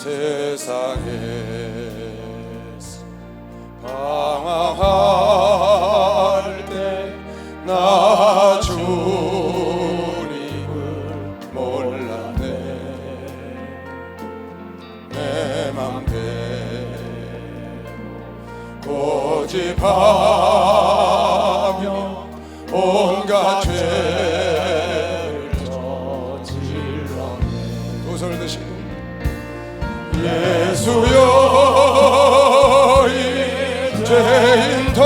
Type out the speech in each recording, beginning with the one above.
세상에서 방황할 때 나 주님을 몰랐네. 내 맘대로 고집하며 온갖 죄를 저질렀네. 두 손을 드시고 예수여 이 죄인 더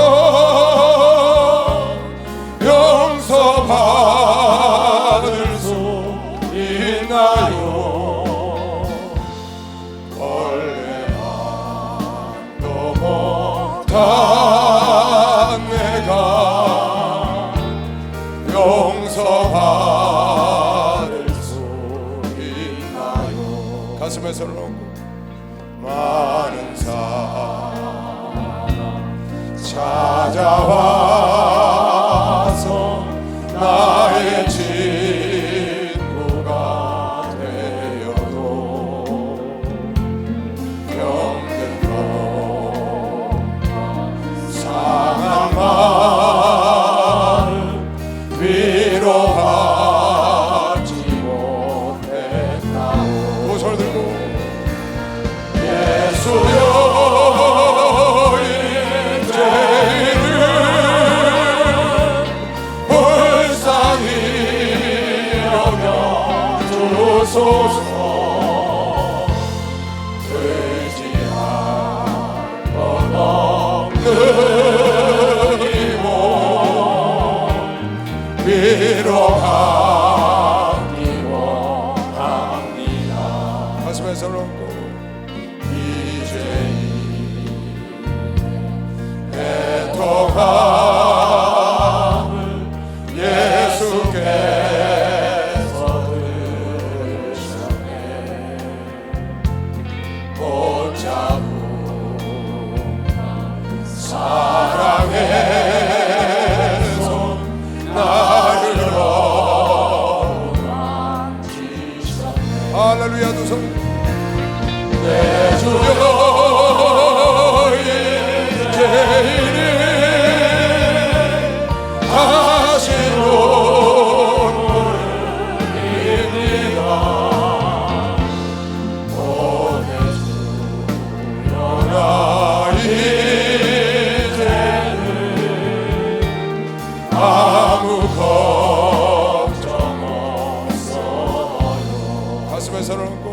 용서받을 수 있나요? 원래만도 못한 내가 용서받을 수 있나요? 가슴에 손을 얹고 많은 사람 찾아와서 나의 친구가 되어도 병든 것과 상한 마음 위로하지 못했다고. 두 손을 들고 예수여 이 죄인을 불쌍히 여겨 주소서. 의지할 것 없는 이 몸 위로하기 원합니다. 가슴에 손을 얹고 애통함을 예수께서 들으셨네. 붙잡은 사랑의 손 나를 어루만지셨네. 할렐루야. 두 손 내 주여 죄인을 다시 눈물입니다. 보내주려나 이제는 아무 걱정 없어요. 가슴에 손을 얹고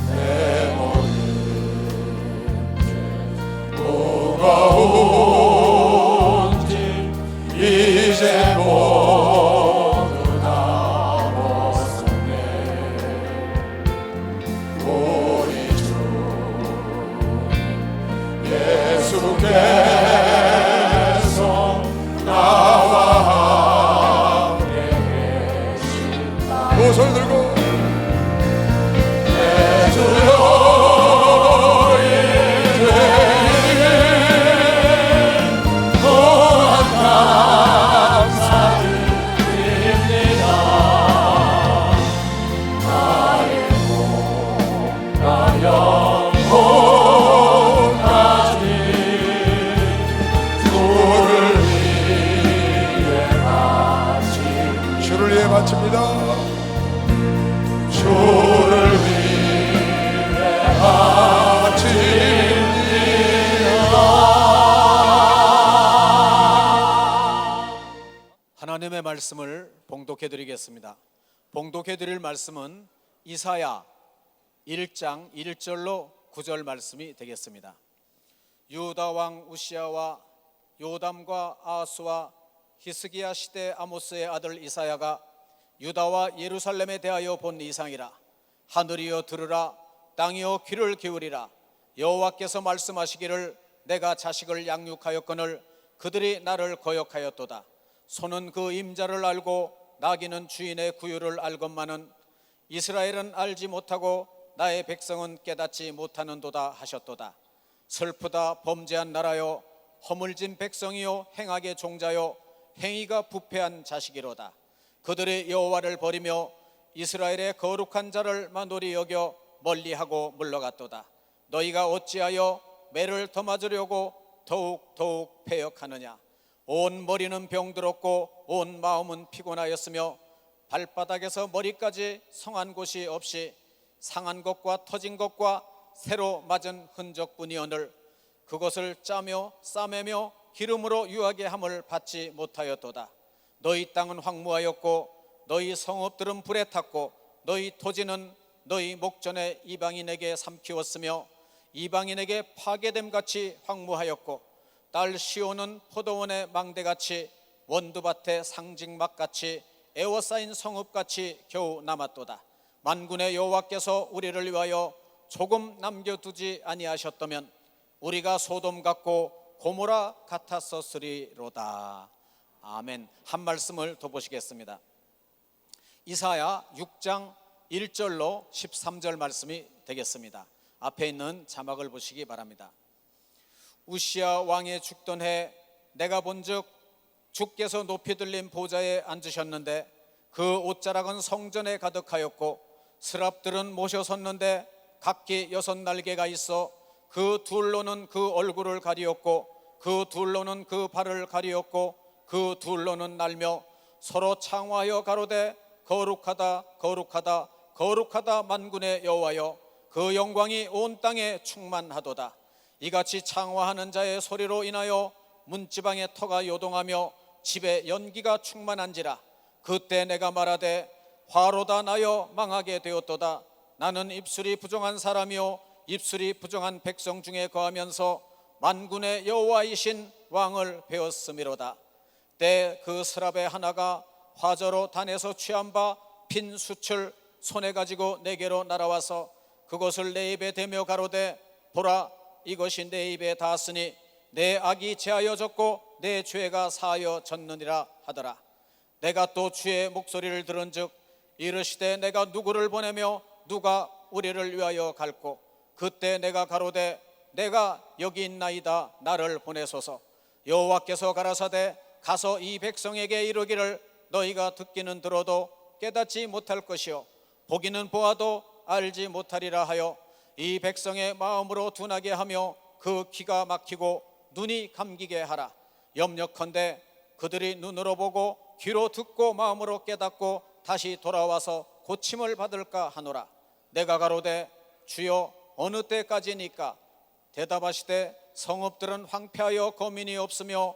내 모든 무거운 짐 이제 모두 다 벗었네. 우리 주 예수께서 나와 함께 계신다. 두 손 들고 내 주여 바칩니다. 주를 위해 바칩니다. 하나님의 말씀을 봉독해 드리겠습니다. 봉독해 드릴 말씀은 이사야 1장 1절로 9절 말씀이 되겠습니다. 유다 왕 우시야와 요담과 아하스와 히스기야 시대 아모스의 아들 이사야가 유다와 예루살렘에 대하여 본 이상이라. 하늘이여 들으라, 땅이여 귀를 기울이라. 여호와께서 말씀하시기를 내가 자식을 양육하였거늘 그들이 나를 거역하였도다. 소는 그 임자를 알고 나귀는 주인의 구유를 알건만은 이스라엘은 알지 못하고 나의 백성은 깨닫지 못하는도다 하셨도다. 슬프다 범죄한 나라여, 허물진 백성이요 행악의 종자요 행위가 부패한 자식이로다. 그들이 여호와를 버리며 이스라엘의 거룩한 자를 만홀히 여겨 멀리하고 물러갔도다. 너희가 어찌하여 매를 더 맞으려고 더욱 패역하느냐. 온 머리는 병들었고 온 마음은 피곤하였으며 발바닥에서 머리까지 성한 곳이 없이 상한 것과 터진 것과 새로 맞은 흔적뿐이오늘 그것을 짜며 싸매며 기름으로 유하게 함을 받지 못하였도다. 너희 땅은 황무하였고 너희 성읍들은 불에 탔고 너희 토지는 너희 목전에 이방인에게 삼키웠으며 이방인에게 파괴됨같이 황무하였고 딸 시온은 포도원의 망대같이 원두밭의 상징막같이 에워싸인 성읍같이 겨우 남았도다. 만군의 여호와께서 우리를 위하여 조금 남겨두지 아니하셨다면 우리가 소돔 같고 고모라 같았었으리로다. 아멘. 한 말씀을 더 보시겠습니다. 이사야 6장 1절로 13절 말씀이 되겠습니다. 앞에 있는 자막을 보시기 바랍니다. 우시야 왕의 죽던 해 내가 본즉 주께서 높이 들린 보좌에 앉으셨는데 그 옷자락은 성전에 가득하였고 스랍들은 모셔섰는데 각기 6날개가 있어 그 둘로는 그 얼굴을 가리었고 그 둘로는 그 발을 가리었고 그 둘로는 날며 서로 창화하여 가로되 거룩하다 거룩하다 거룩하다 만군의 여호와여 그 영광이 온 땅에 충만하도다. 이같이 창화하는 자의 소리로 인하여 문지방의 터가 요동하며 집에 연기가 충만한지라. 그때 내가 말하되 화로다 나여 망하게 되었도다. 나는 입술이 부정한 사람이요 입술이 부정한 백성 중에 거하면서 만군의 여호와이신 왕을 배웠음이로다. 때 그 스랍의 하나가 화저로 단에서 취한 바 핀 숯을 손에 가지고 내게로 날아와서 그것을 내 입에 대며 가로되 보라 이것이 내 입에 닿았으니 내 악이 제하여졌고 내 죄가 사하여졌느니라 하더라. 내가 또 주의 목소리를 들은즉 이르시되 내가 누구를 보내며 누가 우리를 위하여 갈고 그때 내가 가로되 내가 여기 있나이다 나를 보내소서. 여호와께서 가라사대 가서 이 백성에게 이르기를 너희가 듣기는 들어도 깨닫지 못할 것이요 보기는 보아도 알지 못하리라 하여 이 백성의 마음으로 둔하게 하며 그 귀가 막히고 눈이 감기게 하라. 염려컨대 그들이 눈으로 보고 귀로 듣고 마음으로 깨닫고 다시 돌아와서 고침을 받을까 하노라. 내가 가로되 주여 어느 때까지니까? 대답하시되 성읍들은 황폐하여 거민이 없으며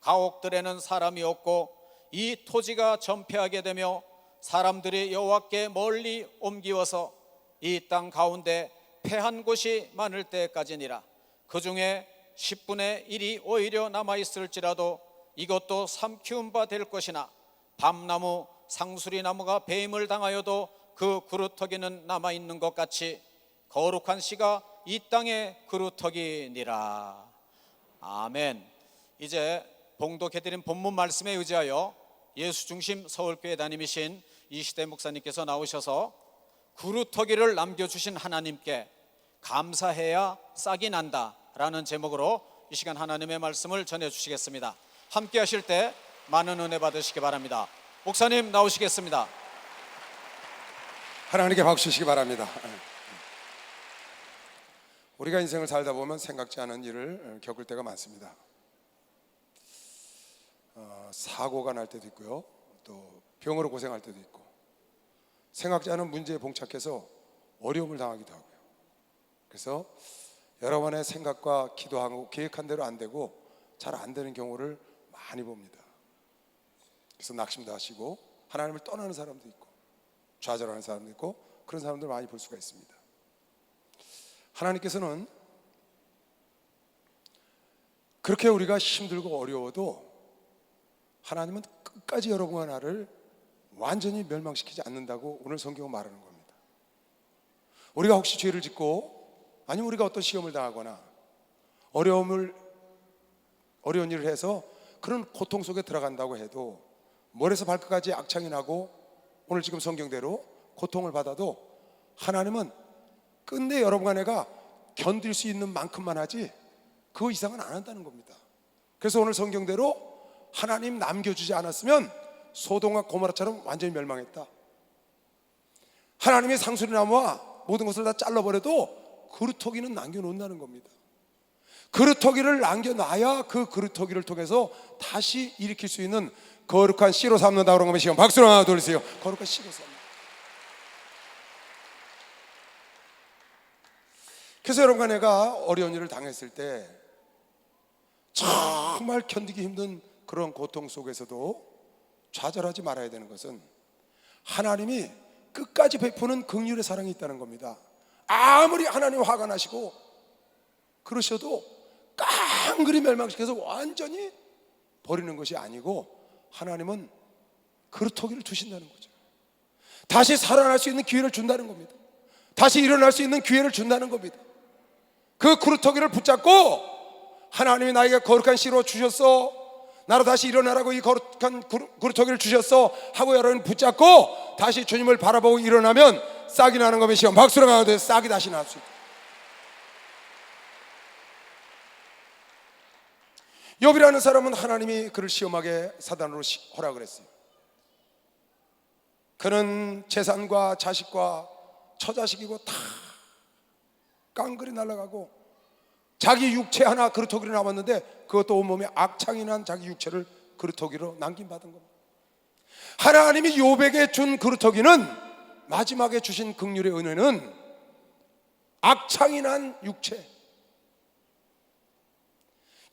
가옥들에는 사람이 없고 이 토지가 전폐하게 되며 사람들이 여호와께 멀리 옮기어서 이 땅 가운데 패한 곳이 많을 때까지니라. 그 중에 10분의 1이 오히려 남아있을지라도 이것도 삼키운 바 될 것이나 밤나무 상수리나무가 배임을 당하여도 그 그루터기는 남아있는 것 같이 거룩한 씨가 이 땅의 그루터기니라. 아멘. 이제 봉독해드린 본문 말씀에 의지하여 예수 중심 서울교회 담임이신 이시대 목사님께서 나오셔서 그루터기를 남겨주신 하나님께 감사해야 싹이 난다 라는 제목으로 이 시간 하나님의 말씀을 전해주시겠습니다. 함께 하실 때 많은 은혜 받으시기 바랍니다. 목사님 나오시겠습니다. 하나님께 박수 주시기 바랍니다. 우리가 인생을 살다 보면 생각지 않은 일을 겪을 때가 많습니다. 사고가 날 때도 있고요, 또 병으로 고생할 때도 있고, 생각지 않은 문제에 봉착해서 어려움을 당하기도 하고요. 그래서 여러분의 생각과 기도하고 계획한 대로 안 되고 잘 안 되는 경우를 많이 봅니다. 그래서 낙심도 하시고 하나님을 떠나는 사람도 있고 좌절하는 사람도 있고 그런 사람들 많이 볼 수가 있습니다. 하나님께서는 그렇게 우리가 힘들고 어려워도 하나님은 끝까지 여러분과 나를 완전히 멸망시키지 않는다고 오늘 성경은 말하는 겁니다. 우리가 혹시 죄를 짓고 아니면 우리가 어떤 시험을 당하거나 어려운 일을 해서 그런 고통 속에 들어간다고 해도 머리에서 발끝까지 악창이 나고 오늘 지금 성경대로 고통을 받아도 하나님은 끝내 여러분과 내가 견딜 수 있는 만큼만 하지 그 이상은 안 한다는 겁니다. 그래서 오늘 성경대로 하나님 남겨주지 않았으면 소돔과 고모라처럼 완전히 멸망했다. 하나님의 상수리나무와 모든 것을 다 잘라버려도 그루터기는 남겨놓는다는 겁니다. 그루터기를 남겨놔야 그 그루터기를 통해서 다시 일으킬 수 있는 거룩한 씨로 삼는다 그런 것이요. 박수로 하나 돌리세요. 거룩한 씨로 삼는다. 그래서 여러분과 내가 어려운 일을 당했을 때 정말 견디기 힘든 그런 고통 속에서도 좌절하지 말아야 되는 것은 하나님이 끝까지 베푸는 긍휼의 사랑이 있다는 겁니다. 아무리 하나님 화가 나시고 그러셔도 깡그리 멸망시켜서 완전히 버리는 것이 아니고 하나님은 그루터기를 주신다는 거죠. 다시 살아날 수 있는 기회를 준다는 겁니다. 다시 일어날 수 있는 기회를 준다는 겁니다. 그 그루터기를 붙잡고 하나님이 나에게 거룩한 씨로 주셨어, 나로 다시 일어나라고 이 거룩한 그루터기를 주셨어 하고 여러분 붙잡고 다시 주님을 바라보고 일어나면 싹이 나는 것이요. 박수로 가도 싹이 다시 날 수 있다. 욥이라는 사람은 하나님이 그를 시험하게 사단으로 허락을 했어요. 그는 재산과 자식과 처자식이고 다 깡그리 날아가고 자기 육체 하나 그루터기로 남았는데 그것도 온몸에 악창이 난 자기 육체를 그루터기로 남김받은 겁니다. 하나님이 욥에게 준 그루터기는, 마지막에 주신 긍휼의 은혜는 악창이 난 육체,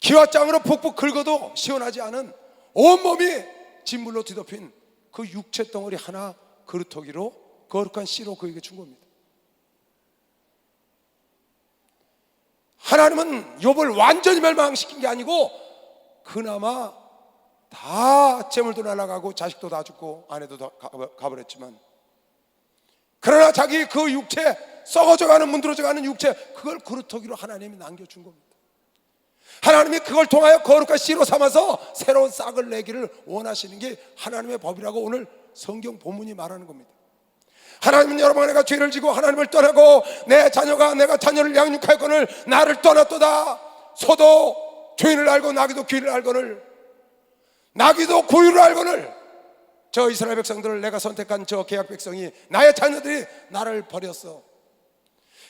기와장으로 푹푹 긁어도 시원하지 않은 온몸이 진물로 뒤덮인 그 육체 덩어리 하나 그루터기로 거룩한 씨로 그에게 준 겁니다. 하나님은 욥을 완전히 멸망시킨 게 아니고 그나마 다 재물도 날아가고 자식도 다 죽고 아내도 다 가버렸지만, 그러나 자기 그 육체, 썩어져가는 문드러져가는 육체, 그걸 그루터기로 하나님이 남겨준 겁니다. 하나님이 그걸 통하여 거룩한 씨로 삼아서 새로운 싹을 내기를 원하시는 게 하나님의 법이라고 오늘 성경 본문이 말하는 겁니다. 하나님은 여러분, 내가 죄를 지고 하나님을 떠나고 내 자녀가 내가 자녀를 양육할거늘 나를 떠났도다. 소도 죄인을 알고 나귀도 귀를 알거늘, 나귀도 구유를 알거늘, 저 이스라엘 백성들을 내가 선택한 저 계약 백성이, 나의 자녀들이 나를 버렸어.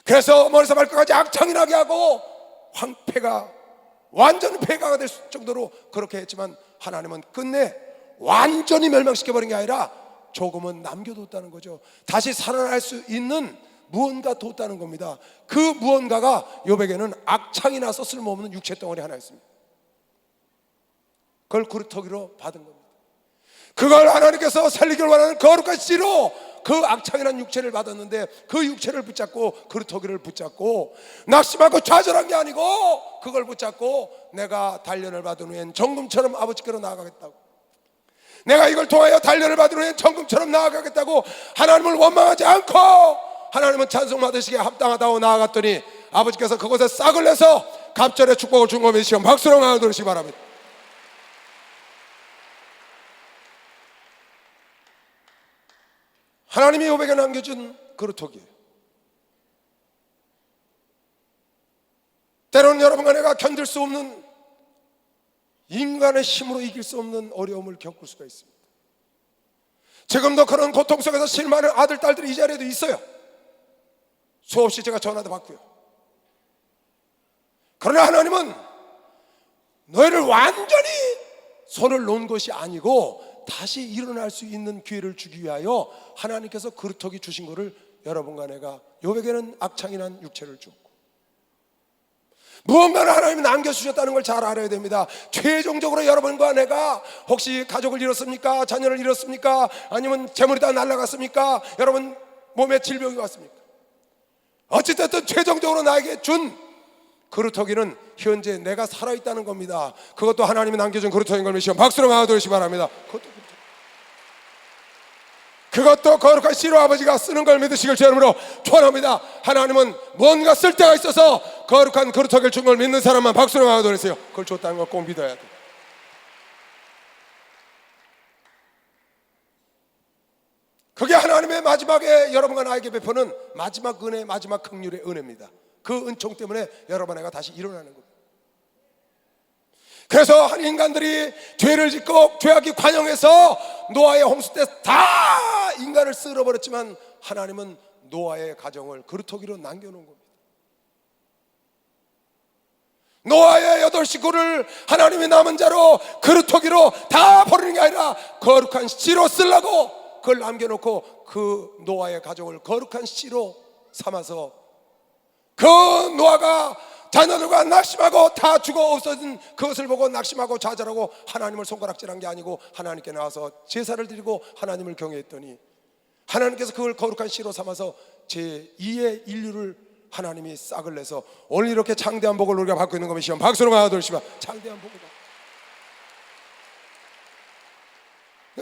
그래서 머리에서 발끝까지 악창이 나게 하고 황폐가, 완전 폐가가 될 정도로 그렇게 했지만 하나님은 끝내 완전히 멸망시켜버린 게 아니라 조금은 남겨뒀다는 거죠. 다시 살아날 수 있는 무언가 뒀다는 겁니다. 그 무언가가 욥에게는 악창이 나서 쓸모없는 육체 덩어리 하나 있습니다. 그걸 그루터기로 받은 겁니다. 그걸 하나님께서 살리기를 원하는 거룩한 씨로 그 악창이 난 육체를 받았는데, 그 육체를 붙잡고 그루터기를 붙잡고 낙심하고 좌절한 게 아니고 그걸 붙잡고 내가 단련을 받은 후엔 정금처럼 아버지께로 나아가겠다고, 내가 이걸 통하여 단련을 받은 후엔 정금처럼 나아가겠다고 하나님을 원망하지 않고 하나님은 찬송 받으시기에 합당하다고 나아갔더니 아버지께서 그곳에 싹을 내서 갑절의 축복을 준 겁니다. 박수로 하나 들으시기 바랍니다. 하나님이 욥에게 남겨준 그루터기예요. 때로는 여러분과 내가 견딜 수 없는, 인간의 힘으로 이길 수 없는 어려움을 겪을 수가 있습니다. 지금도 그런 고통 속에서 실망하는 아들, 딸들이 이 자리에도 있어요. 수없이 제가 전화도 받고요. 그러나 하나님은 너희를 완전히 손을 놓은 것이 아니고 다시 일어날 수 있는 기회를 주기 위하여 하나님께서 그루터기 주신 것을 여러분과 내가, 욥에게는 악창이 난 육체를 줬고 무언가를 하나님이 남겨주셨다는 걸 잘 알아야 됩니다. 최종적으로 여러분과 내가 혹시 가족을 잃었습니까? 자녀를 잃었습니까? 아니면 재물이 다 날아갔습니까? 여러분 몸에 질병이 왔습니까? 어찌됐든 최종적으로 나에게 준 그루터기는 현재 내가 살아있다는 겁니다. 그것도 하나님이 남겨준 그루터기인 걸 믿으시면 박수로 하나 들으시기 바랍니다. 그것도 거룩한 씨로 아버지가 쓰는 걸 믿으시길 주님으로 축원합니다. 하나님은 뭔가 쓸 데가 있어서 거룩한 그루터기를 준 걸 믿는 사람만 박수로 하나 들으세요. 그걸 줬다는 걸 꼭 믿어야 돼. 그게 하나님의 마지막에 여러분과 나에게 베푸는 마지막 은혜, 마지막 긍휼의 은혜입니다. 그 은총 때문에 여러분 내가 다시 일어나는 겁니다. 그래서 한 인간들이 죄를 짓고 죄악이 관영해서 노아의 홍수 때 다 인간을 쓸어버렸지만 하나님은 노아의 가정을 그루터기로 남겨놓은 겁니다. 노아의 8 식구를 하나님이 남은 자로 그루터기로 다 버리는 게 아니라 거룩한 씨로 쓰려고 그걸 남겨놓고 그 노아의 가족을 거룩한 씨로 삼아서 그 노아가 자녀들과 낙심하고 다 죽어 없어진 그것을 보고 낙심하고 좌절하고 하나님을 손가락질한 게 아니고 하나님께 나와서 제사를 드리고 하나님을 경외했더니 하나님께서 그걸 거룩한 씨로 삼아서 제2의 인류를 하나님이 싹을 내서 오늘 이렇게 장대한 복을 우리가 받고 있는 것이면 박수로 가도록 장대한 복이다.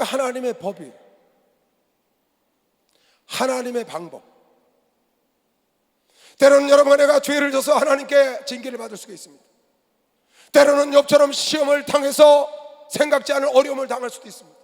하나님의 법이, 하나님의 방법. 때로는 여러분과 내가 죄를 져서 하나님께 징계를 받을 수가 있습니다. 때로는 욥처럼 시험을 당해서 생각지 않은 어려움을 당할 수도 있습니다.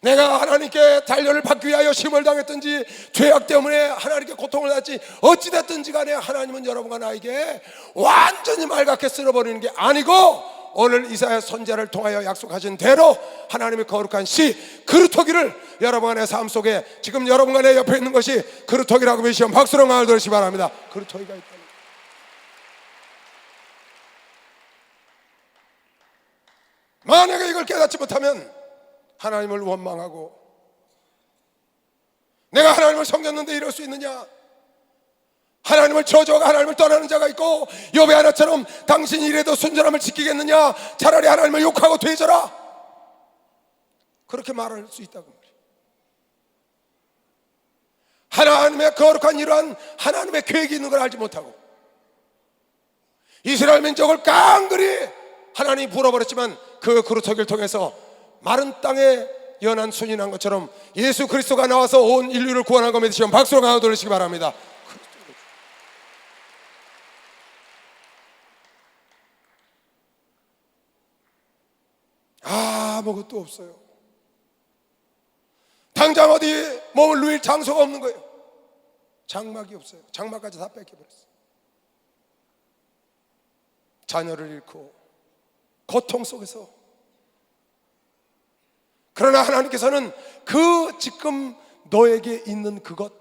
내가 하나님께 단련을 받기 위하여 시험을 당했든지 죄악 때문에 하나님께 고통을 받지 어찌됐든지 간에 하나님은 여러분과 나에게 완전히 말갛게 쓸어버리는 게 아니고 오늘 이사야 선지자를 통하여 약속하신 대로 하나님의 거룩한 씨 그루터기를 여러분과 내 삶 속에 지금 여러분과 내 옆에 있는 것이 그루터기라고 믿으시면 박수로 마을 들으시기 바랍니다. 그루터기가 있다. 만약에 이걸 깨닫지 못하면 하나님을 원망하고 내가 하나님을 섬겼는데 이럴 수 있느냐, 하나님을 저주하고 하나님을 떠나는 자가 있고 욥의 하나처럼 당신이 이래도 순전함을 지키겠느냐, 차라리 하나님을 욕하고 되져라, 그렇게 말할 수 있다고 말이에요. 하나님의 거룩한 이러한 하나님의 계획이 있는 걸 알지 못하고 이스라엘 민족을 깡그리 하나님이 불어버렸지만 그 그루터기를 통해서 마른 땅에 연한 순이 난 것처럼 예수 그리스도가 나와서 온 인류를 구원한 것 믿으시면 박수로 가워 돌리시기 바랍니다. 아무것도 없어요. 당장 어디 몸을 누일 장소가 없는 거예요. 장막이 없어요. 장막까지 다 뺏겨버렸어요. 자녀를 잃고 고통 속에서, 그러나 하나님께서는 그 지금 너에게 있는 그것,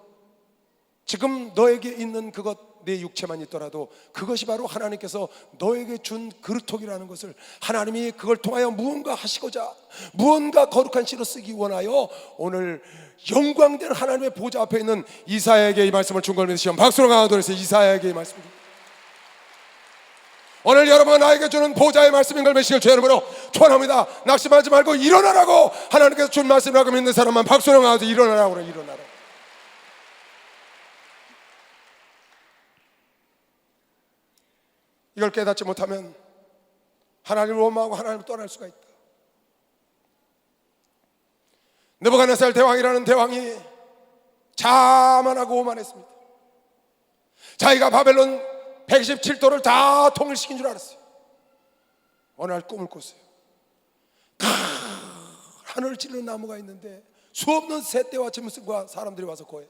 지금 너에게 있는 그것, 내 육체만 있더라도 그것이 바로 하나님께서 너에게 준 그루터기라는 것을 하나님이 그걸 통하여 무언가 하시고자 무언가 거룩한 씨로 쓰기 원하여 오늘 영광된 하나님의 보좌 앞에 있는 이사야에게 이 말씀을 준 걸 믿으시면 박수로 강하도록 이사야에게 이 말씀을, 오늘 여러분 나에게 주는 보좌의 말씀인 걸 믿으시길 주의 이름으로 축원합니다. 낙심하지 말고 일어나라고 하나님께서 준 말씀이라고 믿는 사람만 박수로 강하도록 일어나라고 그래. 일어나라. 이걸 깨닫지 못하면 하나님을 원망하고 하나님을 떠날 수가 있다. 느부갓네살 대왕이라는 대왕이 자만하고 오만했습니다. 자기가 바벨론 127도를 다 통일시킨 줄 알았어요. 어느 날 꿈을 꿨어요. 하늘을 찌르는 나무가 있는데 수없는 새떼와 짐승과 사람들이 와서 거해요.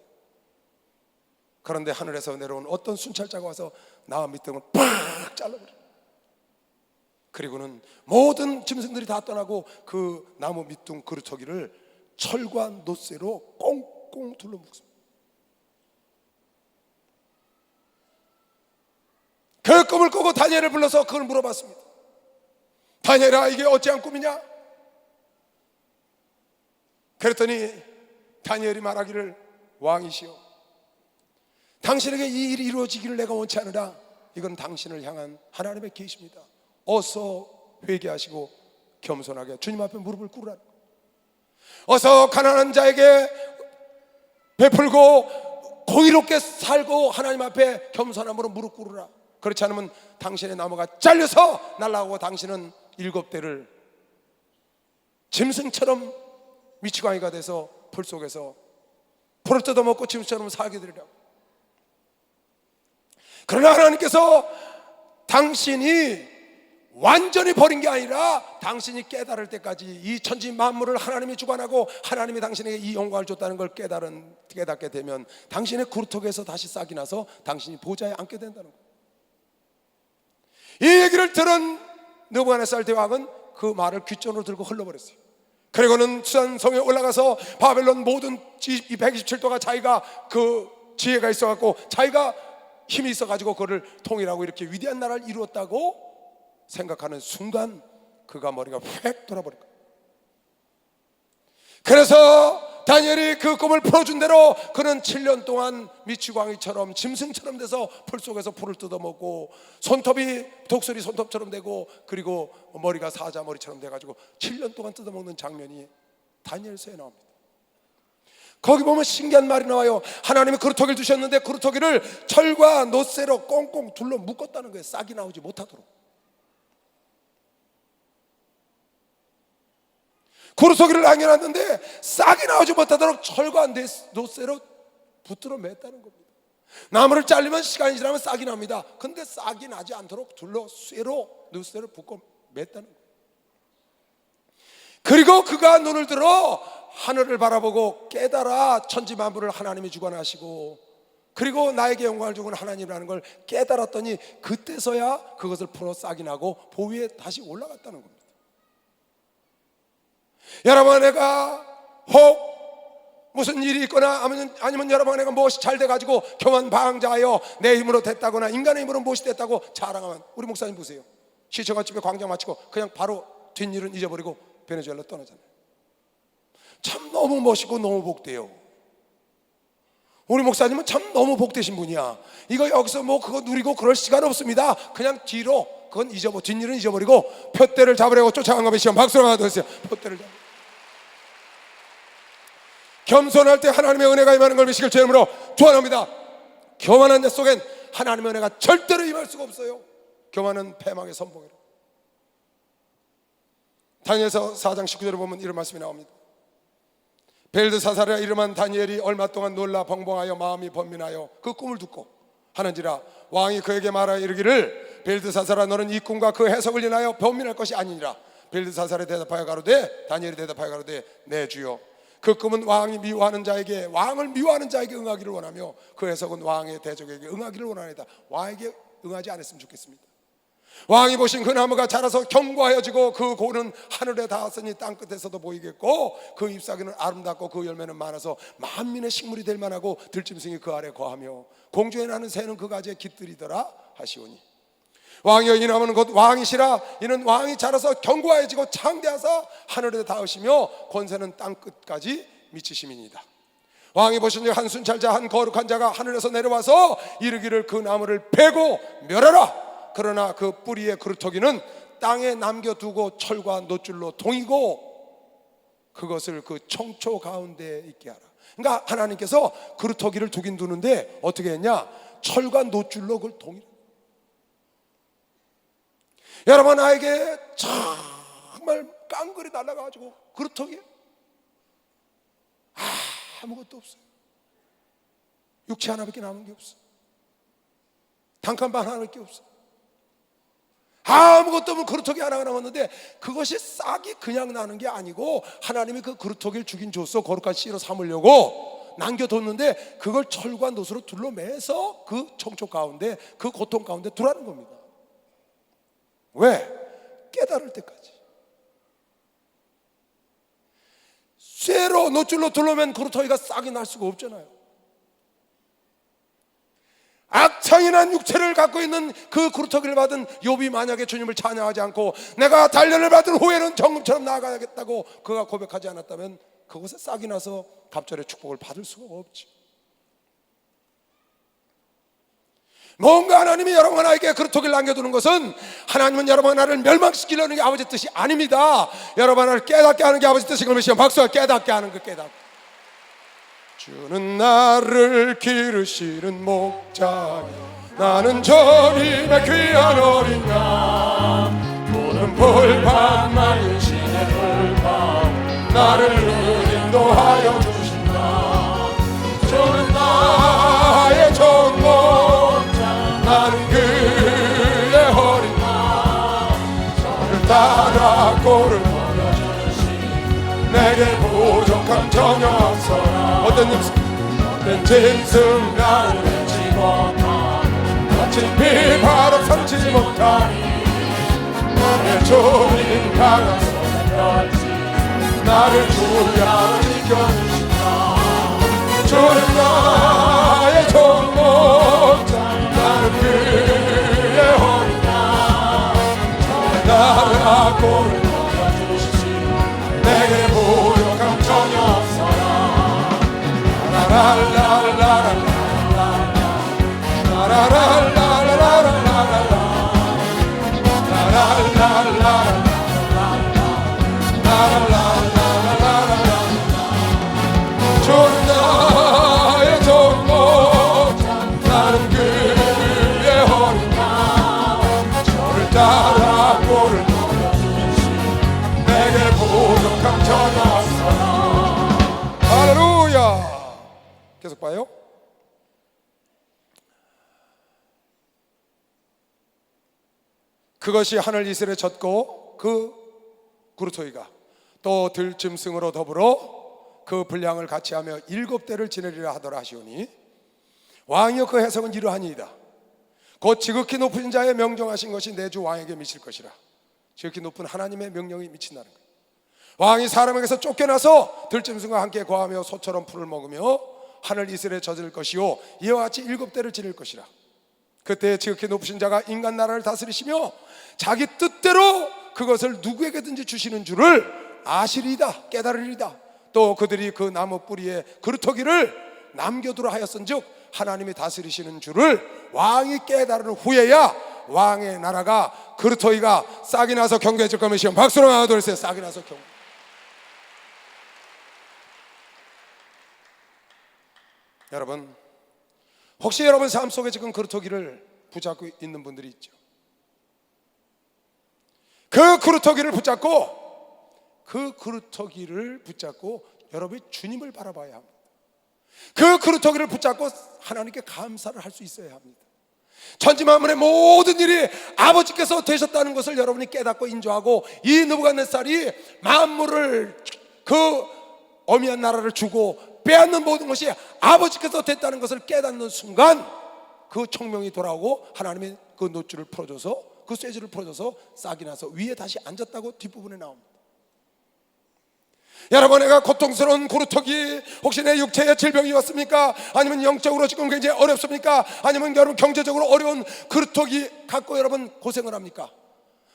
그런데 하늘에서 내려온 어떤 순찰자가 와서 나무 밑둥을 팍 잘라버려요. 그리고는 모든 짐승들이 다 떠나고 그 나무 밑둥 그루터기를 철과 놋쇠로 꽁꽁 둘러묶습니다. 그 꿈을 꾸고 다니엘을 불러서 그걸 물어봤습니다. 다니엘아, 이게 어찌한 꿈이냐? 그랬더니 다니엘이 말하기를, 왕이시여, 당신에게 이 일이 이루어지기를 내가 원치 않으라. 이건 당신을 향한 하나님의 계시입니다. 어서 회개하시고 겸손하게 주님 앞에 무릎을 꿇으라. 어서 가난한 자에게 베풀고 공의롭게 살고 하나님 앞에 겸손함으로 무릎 꿇으라. 그렇지 않으면 당신의 나무가 잘려서 날아가고 당신은 7대를 짐승처럼 미치광이가 돼서 풀 속에서 풀을 뜯어먹고 짐승처럼 살게 되리라고. 그러나 하나님께서 당신이 완전히 버린 게 아니라 당신이 깨달을 때까지 이 천지 만물을 하나님이 주관하고 하나님이 당신에게 이 영광을 줬다는 걸 깨닫게 되면 당신의 그루터기에서 다시 싹이 나서 당신이 보좌에 앉게 된다는 거예요. 이 얘기를 들은 느부갓네살 대왕은 그 말을 귓전으로 들고 흘러버렸어요. 그리고는 수산성에 올라가서 바벨론 모든 이 127도가 자기가 그 지혜가 있어갖고 자기가 힘이 있어가지고 그거를 통일하고 이렇게 위대한 나라를 이루었다고 생각하는 순간 그가 머리가 휙 돌아버릴 거예요. 그래서 다니엘이 그 꿈을 풀어준 대로 그는 7년 동안 미치광이처럼 짐승처럼 돼서 풀 속에서 풀을 뜯어먹고 손톱이 독수리 손톱처럼 되고 그리고 머리가 사자머리처럼 돼가지고 7년 동안 뜯어먹는 장면이 다니엘서에 나옵니다. 거기 보면 신기한 말이 나와요. 하나님이 그루터기를 두셨는데 그루터기를 철과 놋쇠로 꽁꽁 둘러 묶었다는 거예요. 싹이 나오지 못하도록. 그루터기를 남겨놨는데 싹이 나오지 못하도록 철과 놋쇠로 붙들어 맸다는 겁니다. 나무를 잘리면 시간이 지나면 싹이 납니다. 근데 싹이 나지 않도록 둘러 놋쇠로 붙고 맸다는 거예요. 그리고 그가 눈을 들어 하늘을 바라보고 깨달아 천지만물을 하나님이 주관하시고 그리고 나에게 영광을 주는 하나님이라는 걸 깨달았더니 그때서야 그것을 풀어 싹이 나고 보위에 다시 올라갔다는 겁니다. 여러분, 내가 혹 무슨 일이 있거나 아니면 여러분 내가 무엇이 잘 돼가지고 교만방자하여 내 힘으로 됐다거나 인간의 힘으로 무엇이 됐다고 자랑하면, 우리 목사님 보세요. 시청갓집에 광장 마치고 그냥 바로 뒷일은 잊어버리고 베네수엘라 떠나잖아요. 참 너무 멋있고 너무 복돼요. 우리 목사님은 참 너무 복되신 분이야. 이거 여기서 뭐 그거 누리고 그럴 시간 없습니다. 그냥 뒤로 그건 뒷일은 잊어버리고 표대를 잡으려고 쫓아간 거면 시험 박수로 하나 더 했어요. 표대를 잡. 겸손할 때 하나님의 은혜가 임하는 걸 믿으시길 주님으로 축원합니다. 교만한 자 속엔 하나님의 은혜가 절대로 임할 수가 없어요. 교만은 패망의 선봉이라. 다니엘서 4장 19절에 보면 이런 말씀이 나옵니다. 벨드사살이라 이름한 다니엘이 얼마 동안 놀라 벙벙하여 마음이 번민하여 그 꿈을 듣고 하는지라 왕이 그에게 말하여 이르기를 벨드사살아 너는 이 꿈과 그 해석을 인하여 번민할 것이 아니니라. 벨드사살에 대답하여 가로되 다니엘이 대답하여 가로되 내 주여 그 꿈은 왕이 미워하는 자에게 왕을 미워하는 자에게 응하기를 원하며 그 해석은 왕의 대적에게 응하기를 원하니다. 왕에게 응하지 않았으면 좋겠습니다. 왕이 보신 그 나무가 자라서 견고하여지고 그 고는 하늘에 닿았으니 땅끝에서도 보이겠고 그 잎사귀는 아름답고 그 열매는 많아서 만민의 식물이 될 만하고 들짐승이 그 아래 거하며 공중에 나는 새는 그 가지에 깃들이더라 하시오니 왕이여 이 나무는 곧 왕이시라. 이는 왕이 자라서 견고해지고 창대하사 하늘에 닿으시며 권세는 땅끝까지 미치심이니이다. 왕이 보시니 한 순찰자 한 거룩한 자가 하늘에서 내려와서 이르기를 그 나무를 베고 멸하라. 그러나 그 뿌리의 그루터기는 땅에 남겨두고 철과 놋줄로 동이고 그것을 그 청초 가운데 있게 하라. 그러니까 하나님께서 그루터기를 두긴 두는데 어떻게 했냐? 철과 놋줄로 그걸 동이라. 여러분, 나에게 정말 깡그리 날아가가지고 그루터기에 아무것도 없어요. 육체 하나밖에 남은 게 없어. 단칸방 하나밖에 없어. 아무것도 없는 그루터기 하나가 남았는데 그것이 싹이 그냥 나는 게 아니고 하나님이 그 그루터기를 주긴 줬어. 거룩한 씨로 삼으려고 남겨뒀는데 그걸 철과 놋으로 둘러매서 그 청초 가운데 그 고통 가운데 두라는 겁니다. 왜? 깨달을 때까지. 쇠로 놋줄로 둘러맨 그루터기가 싹이 날 수가 없잖아요. 악창이난 육체를 갖고 있는 그 그루터기를 받은 욥이 만약에 주님을 찬양하지 않고 내가 단련을 받은 후에는 정금처럼 나아가야겠다고 그가 고백하지 않았다면 그곳에 싹이 나서 갑절의 축복을 받을 수가 없지. 뭔가 하나님이 여러분 하나에게 그루터기를 남겨두는 것은 하나님은 여러분 하나를 멸망시키려는 게 아버지 뜻이 아닙니다. 여러분 하나를 깨닫게 하는 게 아버지 뜻인 걸 믿으시면 박수와 깨닫게 하는 그 깨닫. 주는 나를 기르시는 목자여 나는 저림의 귀한 어린 양 푸른 풀밭 맑은 시내 풀밭 나를 인도하여 주신다. 주는 나의 좋은 목자 나는 그의 어린 양 저를 따라 꼴을 보여주시 내게 부족함 전혀 없어라. 어떤 짐승 나를 맺지 못하니 거친 비바람 삼지 못하니 나의 주님 강한 손에 떨지 나를 주야 지켜주신다. 주는 나의 꼴을 넘겨주시지 내게 부족함 전혀 없어라. 나의 종목 나는 그의 허리가 저를 따라 꼴을 넘겨주시 내게 부족함 전혀 없어라. 할렐루야. 계속 봐요. 그것이 하늘 이슬에 젖고 그 구루토기가 또 들짐승으로 더불어 그 분량을 같이 하며 7대를 지내리라 하더라 하시오니 왕이여 그 해석은 이러하니이다. 곧 지극히 높으신 자의 명령하신 것이 내 주 왕에게 미칠 것이라. 지극히 높은 하나님의 명령이 미친다는 거예요. 왕이 사람에게서 쫓겨나서 들짐승과 함께 거하며 소처럼 풀을 먹으며 하늘 이슬에 젖을 것이요 이와 같이 7대를 지낼 것이라. 그때 지극히 높으신 자가 인간 나라를 다스리시며 자기 뜻대로 그것을 누구에게든지 주시는 줄을 아시리이다, 깨달으리이다. 또 그들이 그 나무 뿌리에 그루터기를 남겨두라 하였은즉 하나님이 다스리시는 줄을 왕이 깨달은 후에야 왕의 나라가 그루터기가 싹이 나서 경계해질 것이요. 박수로 하나 둘 셋. 싹이 나서 경계. 여러분, 혹시 여러분 삶 속에 지금 그루터기를 붙잡고 있는 분들이 있죠. 그 그루터기를 붙잡고 여러분이 주님을 바라봐야 합니다. 그 그루터기를 붙잡고 하나님께 감사를 할 수 있어야 합니다. 천지만물의 모든 일이 아버지께서 되셨다는 것을 여러분이 깨닫고 인정하고 이 느부갓네살이 만물을 그 어미한 나라를 주고 빼앗는 모든 것이 아버지께서 됐다는 것을 깨닫는 순간 그 총명이 돌아오고 하나님이 그 노줄을 풀어줘서 그 쇠줄을 풀어줘서 싹이 나서 위에 다시 앉았다고 뒷부분에 나옵니다. 여러분, 내가 고통스러운 구루터기, 혹시 내 육체에 질병이 왔습니까? 아니면 영적으로 지금 굉장히 어렵습니까? 아니면 여러분 경제적으로 어려운 구루터기 갖고 여러분 고생을 합니까?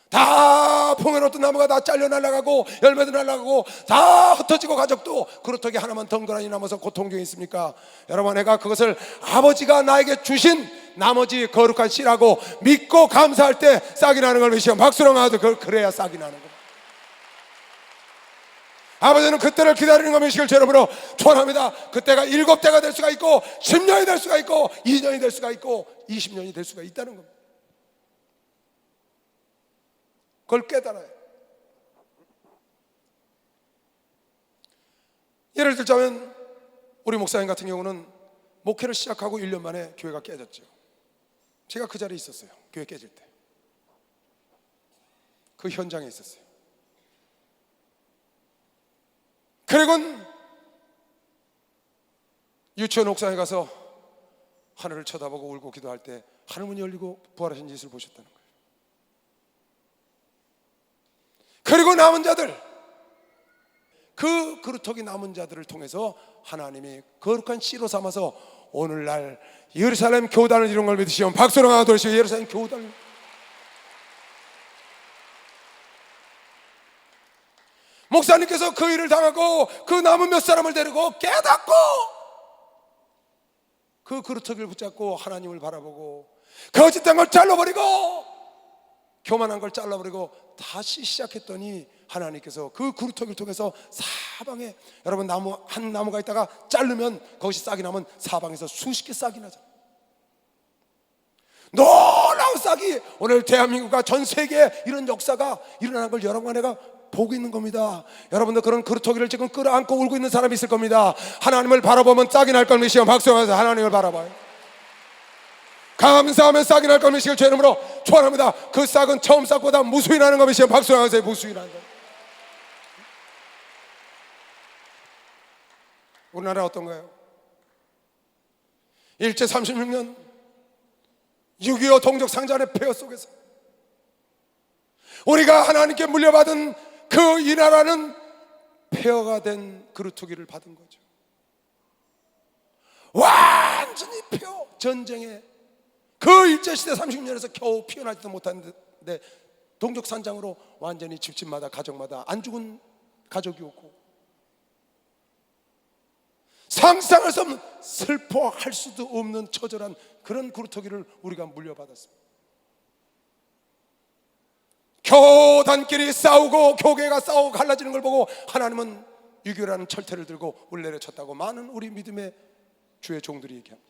다 풍요롭던 나무가 다 잘려 날아가고 열매도 날아가고 다 흩어지고 가족도 구루터기 하나만 덩그러니 남아서 고통 중에 있습니까? 여러분, 내가 그것을 아버지가 나에게 주신 나머지 거룩한 씨라고 믿고 감사할 때 싹이 나는 걸 믿으시면 박수로 나와도 그래야 싹이 나는 겁니다. 아버지는 그때를 기다리는 것 믿으시길 여러분으로 축원합니다. 그때가 7대가 될 수가 있고 10년이 될 수가 있고 2년이 될 수가 있고 20년이 될 수가 있다는 겁니다. 그걸 깨달아요. 예를 들자면 우리 목사님 같은 경우는 목회를 시작하고 1년 만에 교회가 깨졌죠. 제가 그 자리에 있었어요. 교회 깨질 때 그 현장에 있었어요. 그리고는 유치원 옥상에 가서 하늘을 쳐다보고 울고 기도할 때 하늘문이 열리고 부활하신 예수를 보셨다는 거예요. 그리고 남은 자들, 그 그루터기 남은 자들을 통해서 하나님이 거룩한 씨로 삼아서 오늘날 예루살렘 교단을 이룬 걸 믿으시면 박수로 하나 돌리시고 예루살렘 교단을. 목사님께서 그 일을 당하고 그 남은 몇 사람을 데리고 깨닫고 그 그루터기를 붙잡고 하나님을 바라보고 거짓된 걸 잘라버리고 교만한 걸 잘라버리고 다시 시작했더니 하나님께서 그 그루터기를 통해서 사방에, 여러분 나무 한 나무가 있다가 자르면 거기서 싹이 나면 사방에서 수십 개 싹이 나죠. 놀라운 싹이 오늘 대한민국과 전 세계에 이런 역사가 일어나는 걸 여러분과 내가 보고 있는 겁니다. 여러분들 그런 그루터기를 지금 끌어안고 울고 있는 사람이 있을 겁니다. 하나님을 바라보면 싹이 날 걸 믿으시면 박수하면서 하나님을 바라봐요. 감사하면 싹이 날 걸 믿으시길 주의 이름으로 축원합니다. 그 싹은 처음 싹보다 무수히 나는 거 믿으시면 박수하면서 무수히 나는 거. 우리나라 어떤가요? 일제 36년 6.25 동족 상잔의 폐허 속에서 우리가 하나님께 물려받은 그 이 나라는 폐허가 된 그루터기를 받은 거죠. 완전히 폐허. 전쟁에 그 일제시대 30년에서 겨우 피어나지도 못하는데 동족산장으로 완전히 집집마다 가정마다 안 죽은 가족이 없고, 상상할 수 없는, 슬퍼할 수도 없는 처절한 그런 구루터기를 우리가 물려받았습니다. 교단끼리 싸우고 교계가 싸우고 갈라지는 걸 보고 하나님은 유교라는 철퇴를 들고 우리 내려쳤다고 많은 우리 믿음의 주의 종들이 얘기합니다.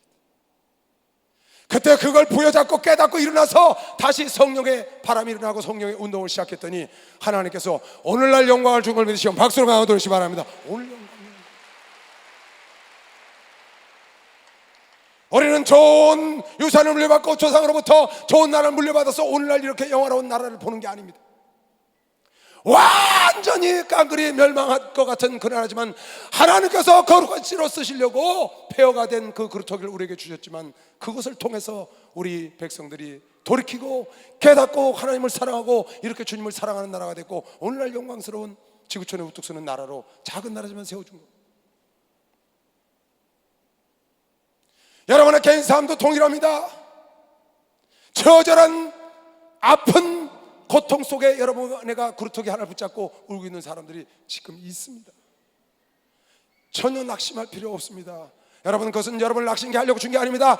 그때 그걸 부여잡고 깨닫고 일어나서 다시 성령의 바람이 일어나고 성령의 운동을 시작했더니 하나님께서 오늘날 영광을 준 걸 믿으시면 박수로 강하도록 바랍니다. 오늘 영광입니다. 우리는 좋은 유산을 물려받고 조상으로부터 좋은 나라를 물려받아서 오늘날 이렇게 영화로운 나라를 보는 게 아닙니다. 완전히 깡그리 멸망할 것 같은 그 나라지만 하나님께서 거룩한 씨로 쓰시려고 폐허가 된 그 그루터기를 우리에게 주셨지만 그것을 통해서 우리 백성들이 돌이키고 깨닫고 하나님을 사랑하고 이렇게 주님을 사랑하는 나라가 됐고 오늘날 영광스러운 지구촌에 우뚝 서는 나라로 작은 나라지만 세워준 겁니다. 여러분의 개인 삶도 동일합니다. 처절한 아픈 고통 속에 여러분과 그루터기 하나를 붙잡고 울고 있는 사람들이 지금 있습니다. 전혀 낙심할 필요 없습니다. 여러분, 그것은 여러분을 낙심케 하려고 준 게 아닙니다.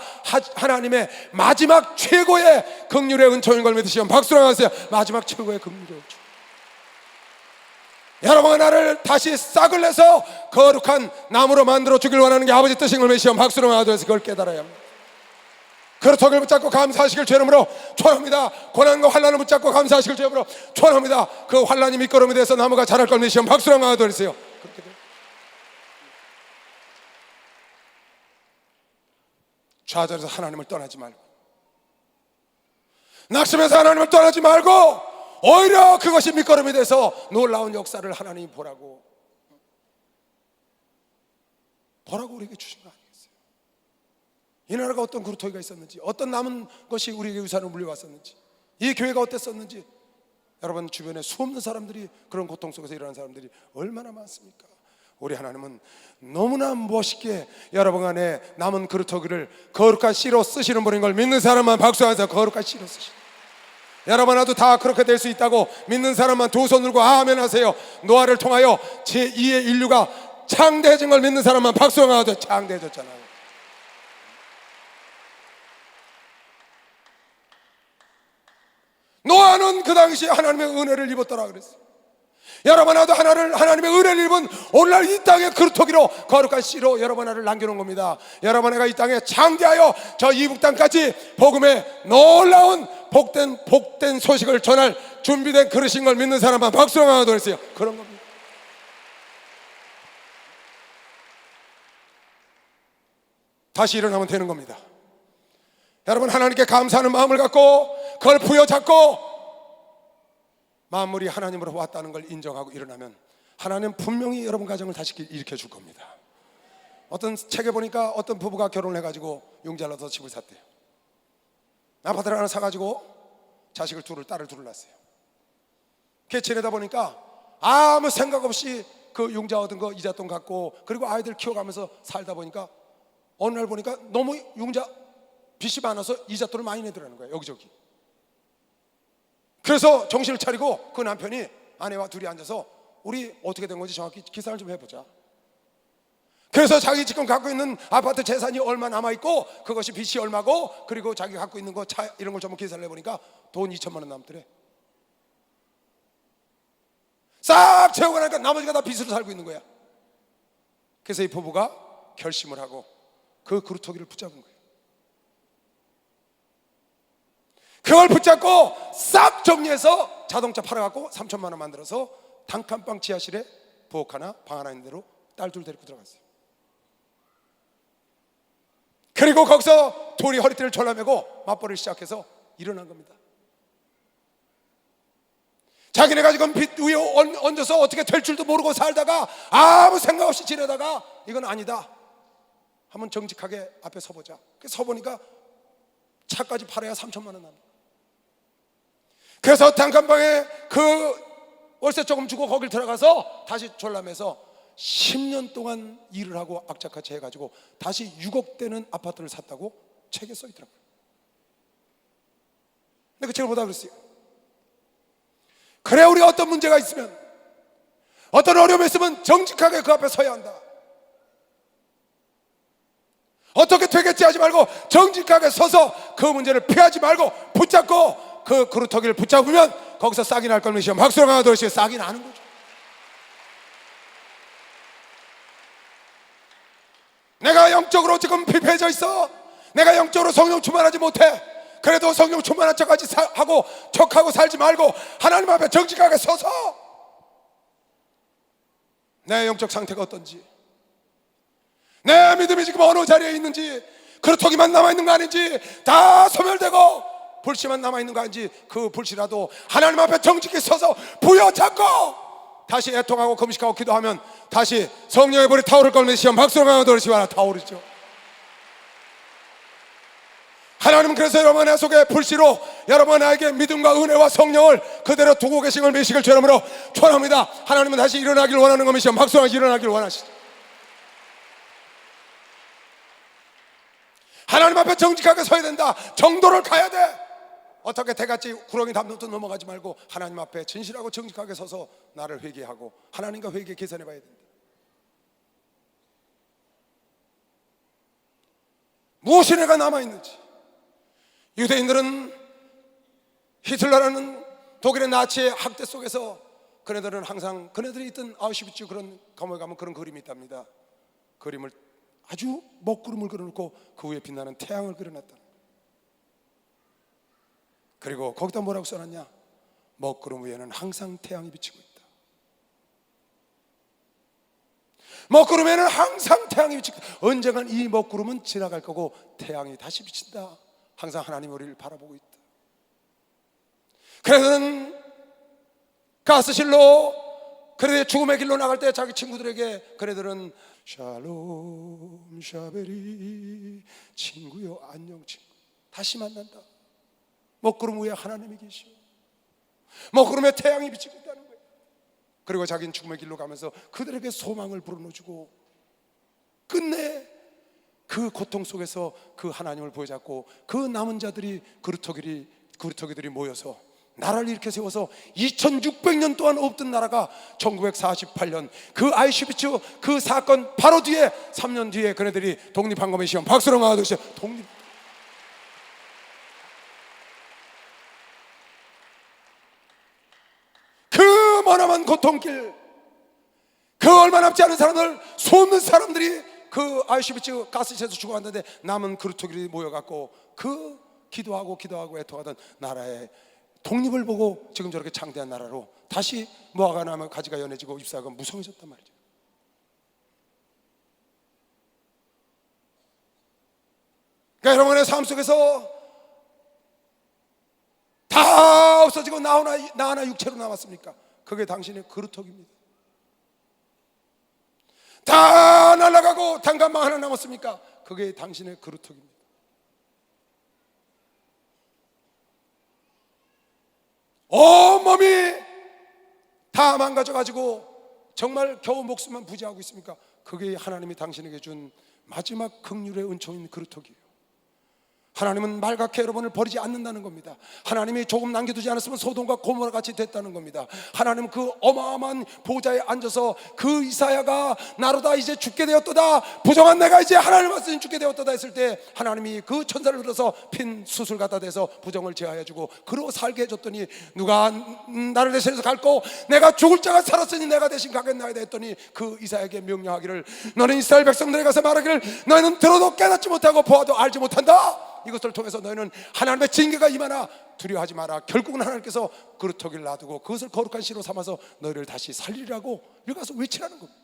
하나님의 마지막 최고의 긍휼의 은총인 걸 믿으시면 박수로 하세요. 마지막 최고의 긍휼의 은총. 여러분과 나를 다시 싹을 내서 거룩한 나무로 만들어 주길 원하는 게 아버지 뜻인 걸 믿으시면 박수로 하셔서 그걸 깨달아야 합니다. 그루터기를 붙잡고 감사하시길 주 이름으로 축원합니다. 고난과 환난을 붙잡고 감사하시길 주 이름으로 축원합니다. 그 환난이 밑거름이 돼서 나무가 자랄 걸 믿으시면 박수로 하셔서 그렇게 돼요. 좌절해서 하나님을 떠나지 말고, 낙심해서 하나님을 떠나지 말고 오히려 그것이 밑거름이 돼서 놀라운 역사를 하나님이 보라고 우리에게 주신 거 아니겠어요? 이 나라가 어떤 구루터기가 있었는지, 어떤 남은 것이 우리에게 유산으로 물려왔었는지, 이 교회가 어땠었는지, 여러분 주변에 수없는 사람들이 그런 고통 속에서 일어나는 사람들이 얼마나 많습니까? 우리 하나님은 너무나 멋있게 여러분 안에 남은 그루터기를 거룩한 씨로 쓰시는 분인 걸 믿는 사람만 박수하면서 거룩한 씨로 쓰시는, 여러분 나도 다 그렇게 될 수 있다고 믿는 사람만 두 손 들고 아멘 하세요. 노아를 통하여 제2의 인류가 창대해진 걸 믿는 사람만 박수하면서 창대해졌잖아요. 노아는 그 당시에 하나님의 은혜를 입었더라 그랬어요. 여러분 나도 하나님의 은혜를 입은 오늘날 이 땅의 그루터기로 거룩한 씨로 여러분 나를 남겨놓은 겁니다. 여러분 내가 이 땅에 창대하여 저 이북 땅까지 복음의 놀라운 복된 소식을 전할 준비된 그릇인 걸 믿는 사람만 박수로 하도록 했어요. 그런 겁니다. 다시 일어나면 되는 겁니다. 여러분 하나님께 감사하는 마음을 갖고 그걸 부여잡고 만물이 하나님으로 왔다는 걸 인정하고 일어나면 하나님은 분명히 여러분 가정을 다시 일으켜 줄 겁니다. 어떤 책에 보니까 어떤 부부가 결혼해가지고 용자를 얻어서 집을 샀대요. 아파트를 하나 사가지고 딸을 둘을 낳았어요. 그게 지내다 보니까 아무 생각 없이 그 용자 얻은 거 이잣돈 갖고 그리고 아이들 키워가면서 살다 보니까 어느 날 보니까 너무 용자 빚이 많아서 이잣돈을 많이 내더라는 거예요. 여기저기. 그래서 정신을 차리고 그 남편이 아내와 둘이 앉아서 우리 어떻게 된 건지 정확히 계산을 좀 해보자. 그래서 자기 지금 갖고 있는 아파트 재산이 얼마 남아있고 그것이 빚이 얼마고 그리고 자기가 갖고 있는 거 차 이런 걸 전부 계산을 해보니까 돈 2천만 원 남더래. 싹 채우고 나니까 나머지가 다 빚으로 살고 있는 거야. 그래서 이 부부가 결심을 하고 그 그루터기를 붙잡은 거예요. 그걸 붙잡고 싹 정리해서 자동차 팔아갖고 3천만 원 만들어서 단칸방 지하실에 부엌 하나 방 하나 있는 대로 딸 둘 데리고 들어갔어요. 그리고 거기서 둘이 허리띠를 졸라매고 맞벌이를 시작해서 일어난 겁니다. 자기네가 지금 빚 위에 얹어서 어떻게 될 줄도 모르고 살다가 아무 생각 없이 지내다가 이건 아니다 한번 정직하게 앞에 서보자. 그래서 서보니까 차까지 팔아야 3천만 원 남니다. 그래서 단칸방에 그 월세 조금 주고 거길 들어가서 다시 졸라매서 10년 동안 일을 하고 악착같이 해가지고 다시 6억 되는 아파트를 샀다고 책에 써있더라고요. 근데 그 책을 보다 그랬어요. 그래, 우리가 어떤 문제가 있으면, 어떤 어려움이 있으면 정직하게 그 앞에 서야 한다. 어떻게 되겠지 하지 말고 정직하게 서서 그 문제를 피하지 말고 붙잡고 그 그루터기를 붙잡으면 거기서 싹이 날 겁니다. 시험 박수로 가도록 싹이 나는 거죠. 내가 영적으로 지금 피폐해져 있어. 내가 영적으로 성령 충만하지 못해. 그래도 성령 충만한 척하고 살지 말고 하나님 앞에 정직하게 서서 내 영적 상태가 어떤지, 내 믿음이 지금 어느 자리에 있는지, 그루터기만 남아있는 거 아닌지, 다 소멸되고 불씨만 남아있는 거 아닌지, 그 불씨라도 하나님 앞에 정직히 서서 부여잡고 다시 애통하고 금식하고 기도하면 다시 성령의 불이 타오를 걸면 시험 박수로 가도록 타오르죠. 하나님은 그래서 여러분의 속에 불씨로 여러분에게 믿음과 은혜와 성령을 그대로 두고 계신 걸 믿으시길 주름으로 축원합니다. 하나님은 다시 일어나길 원하는 것이시험 박수로 일어나길 원하시죠. 하나님 앞에 정직하게 서야 된다. 정도를 가야 돼. 어떻게 대같이 구렁이 담도 넘어가지 말고 하나님 앞에 진실하고 정직하게 서서 나를 회개하고 하나님과 회개 개선해 봐야 된다. 무엇이 내가 남아있는지. 유대인들은 히틀러라는 독일의 나치의 학대 속에서 그네들은 항상 그네들이 있던 아우슈비츠 그런 감옥에 가면 그런 그림이 있답니다. 그림을 아주 먹구름을 그려놓고 그 위에 빛나는 태양을 그려놨다. 그리고 거기다 뭐라고 써놨냐? 먹구름 위에는 항상 태양이 비치고 있다. 먹구름에는 항상 태양이 비치고 있다. 언젠간 이 먹구름은 지나갈 거고 태양이 다시 비친다. 항상 하나님 우리를 바라보고 있다. 그래서는 가스실로 그래 죽음의 길로 나갈 때 자기 친구들에게 그래들은 샬롬 샤베리 친구요 안녕 친구 다시 만난다. 먹구름 위에 하나님이 계시오. 먹구름에 태양이 비치고 있다는 거예요. 그리고 자기는 죽음의 길로 가면서 그들에게 소망을 불어넣어주고 끝내 그 고통 속에서 그 하나님을 보여잡고 그 남은 자들이 그루터기들이 모여서 나라를 일으켜 세워서 2600년 동안 없던 나라가 1948년 그 아이슈비츠 그 사건 바로 뒤에 3년 뒤에 그네들이 독립한 것이 시험 박수로 나와주시오. 독립. 그 머나먼 고통길, 그 얼마 남지 않은 사람들, 수없는 사람들이 그 아이슈비츠 가스실에서 죽어갔는데 남은 그루터기들이 모여갖고 그 기도하고 애통하던 나라의 독립을 보고 지금 저렇게 창대한 나라로 다시 무화과 나무 가지가 연해지고 잎사귀가 무성해졌단 말이죠. 그러니까 여러분의 삶 속에서 다 없어지고 나 하나 육체로 남았습니까? 그게 당신의 그루터기입니다. 다 날아가고 단감만 하나 남았습니까? 그게 당신의 그루터기입니다. 온몸이 다 망가져가지고 정말 겨우 목숨만 부지하고 있습니까? 그게 하나님이 당신에게 준 마지막 긍휼의 은총인 그루터기예요. 하나님은 말갛게 여러분을 버리지 않는다는 겁니다. 하나님이 조금 남겨두지 않았으면 소돔과 고모라 같이 됐다는 겁니다. 하나님은 그 어마어마한 보좌에 앉아서 그 이사야가 나로다 이제 죽게 되었도다, 부정한 내가 이제 하나님 말씀이 죽게 되었도다 했을 때 하나님이 그 천사를 들어서 핀 숯을 갖다 대서 부정을 제하여주고 그로 살게 해줬더니 누가 나를 대신해서 갈고 내가 죽을 자가 살았으니 내가 대신 가겠나이다 했더니 그 이사야에게 명령하기를 너는 이스라엘 백성들에 가서 말하기를 너희는 들어도 깨닫지 못하고 보아도 알지 못한다. 이것을 통해서 너희는 하나님의 징계가 임하나 두려워하지 마라. 결국은 하나님께서 그루터기를 놔두고 그것을 거룩한 시로 삼아서 너희를 다시 살리라고 여기 가서 외치라는 겁니다.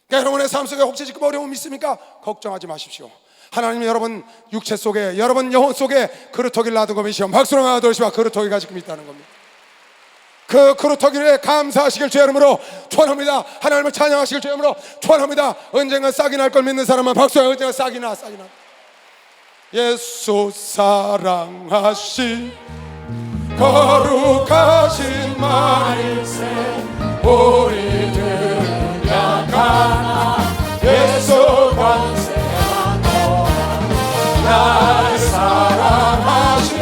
그러니까 여러분의 삶 속에 혹시 지금 어려움이 있습니까? 걱정하지 마십시오. 하나님이 여러분 육체 속에, 여러분 영혼 속에 그루터기를 놔두고 계시오. 박수로 나와도시와 그루터기가 지금 있다는 겁니다. 그 그루터기에 감사하시길 주의 이름으로 축원합니다. 하나님을 찬양하시길 주의 이름으로 축원합니다. 언젠가 싹이 날 걸 믿는 사람은 박수야. 언젠가 싹이 나. 예수 사랑하신 거룩하신 말일세 우리들 약하나 예수 관세하노 날 사랑하신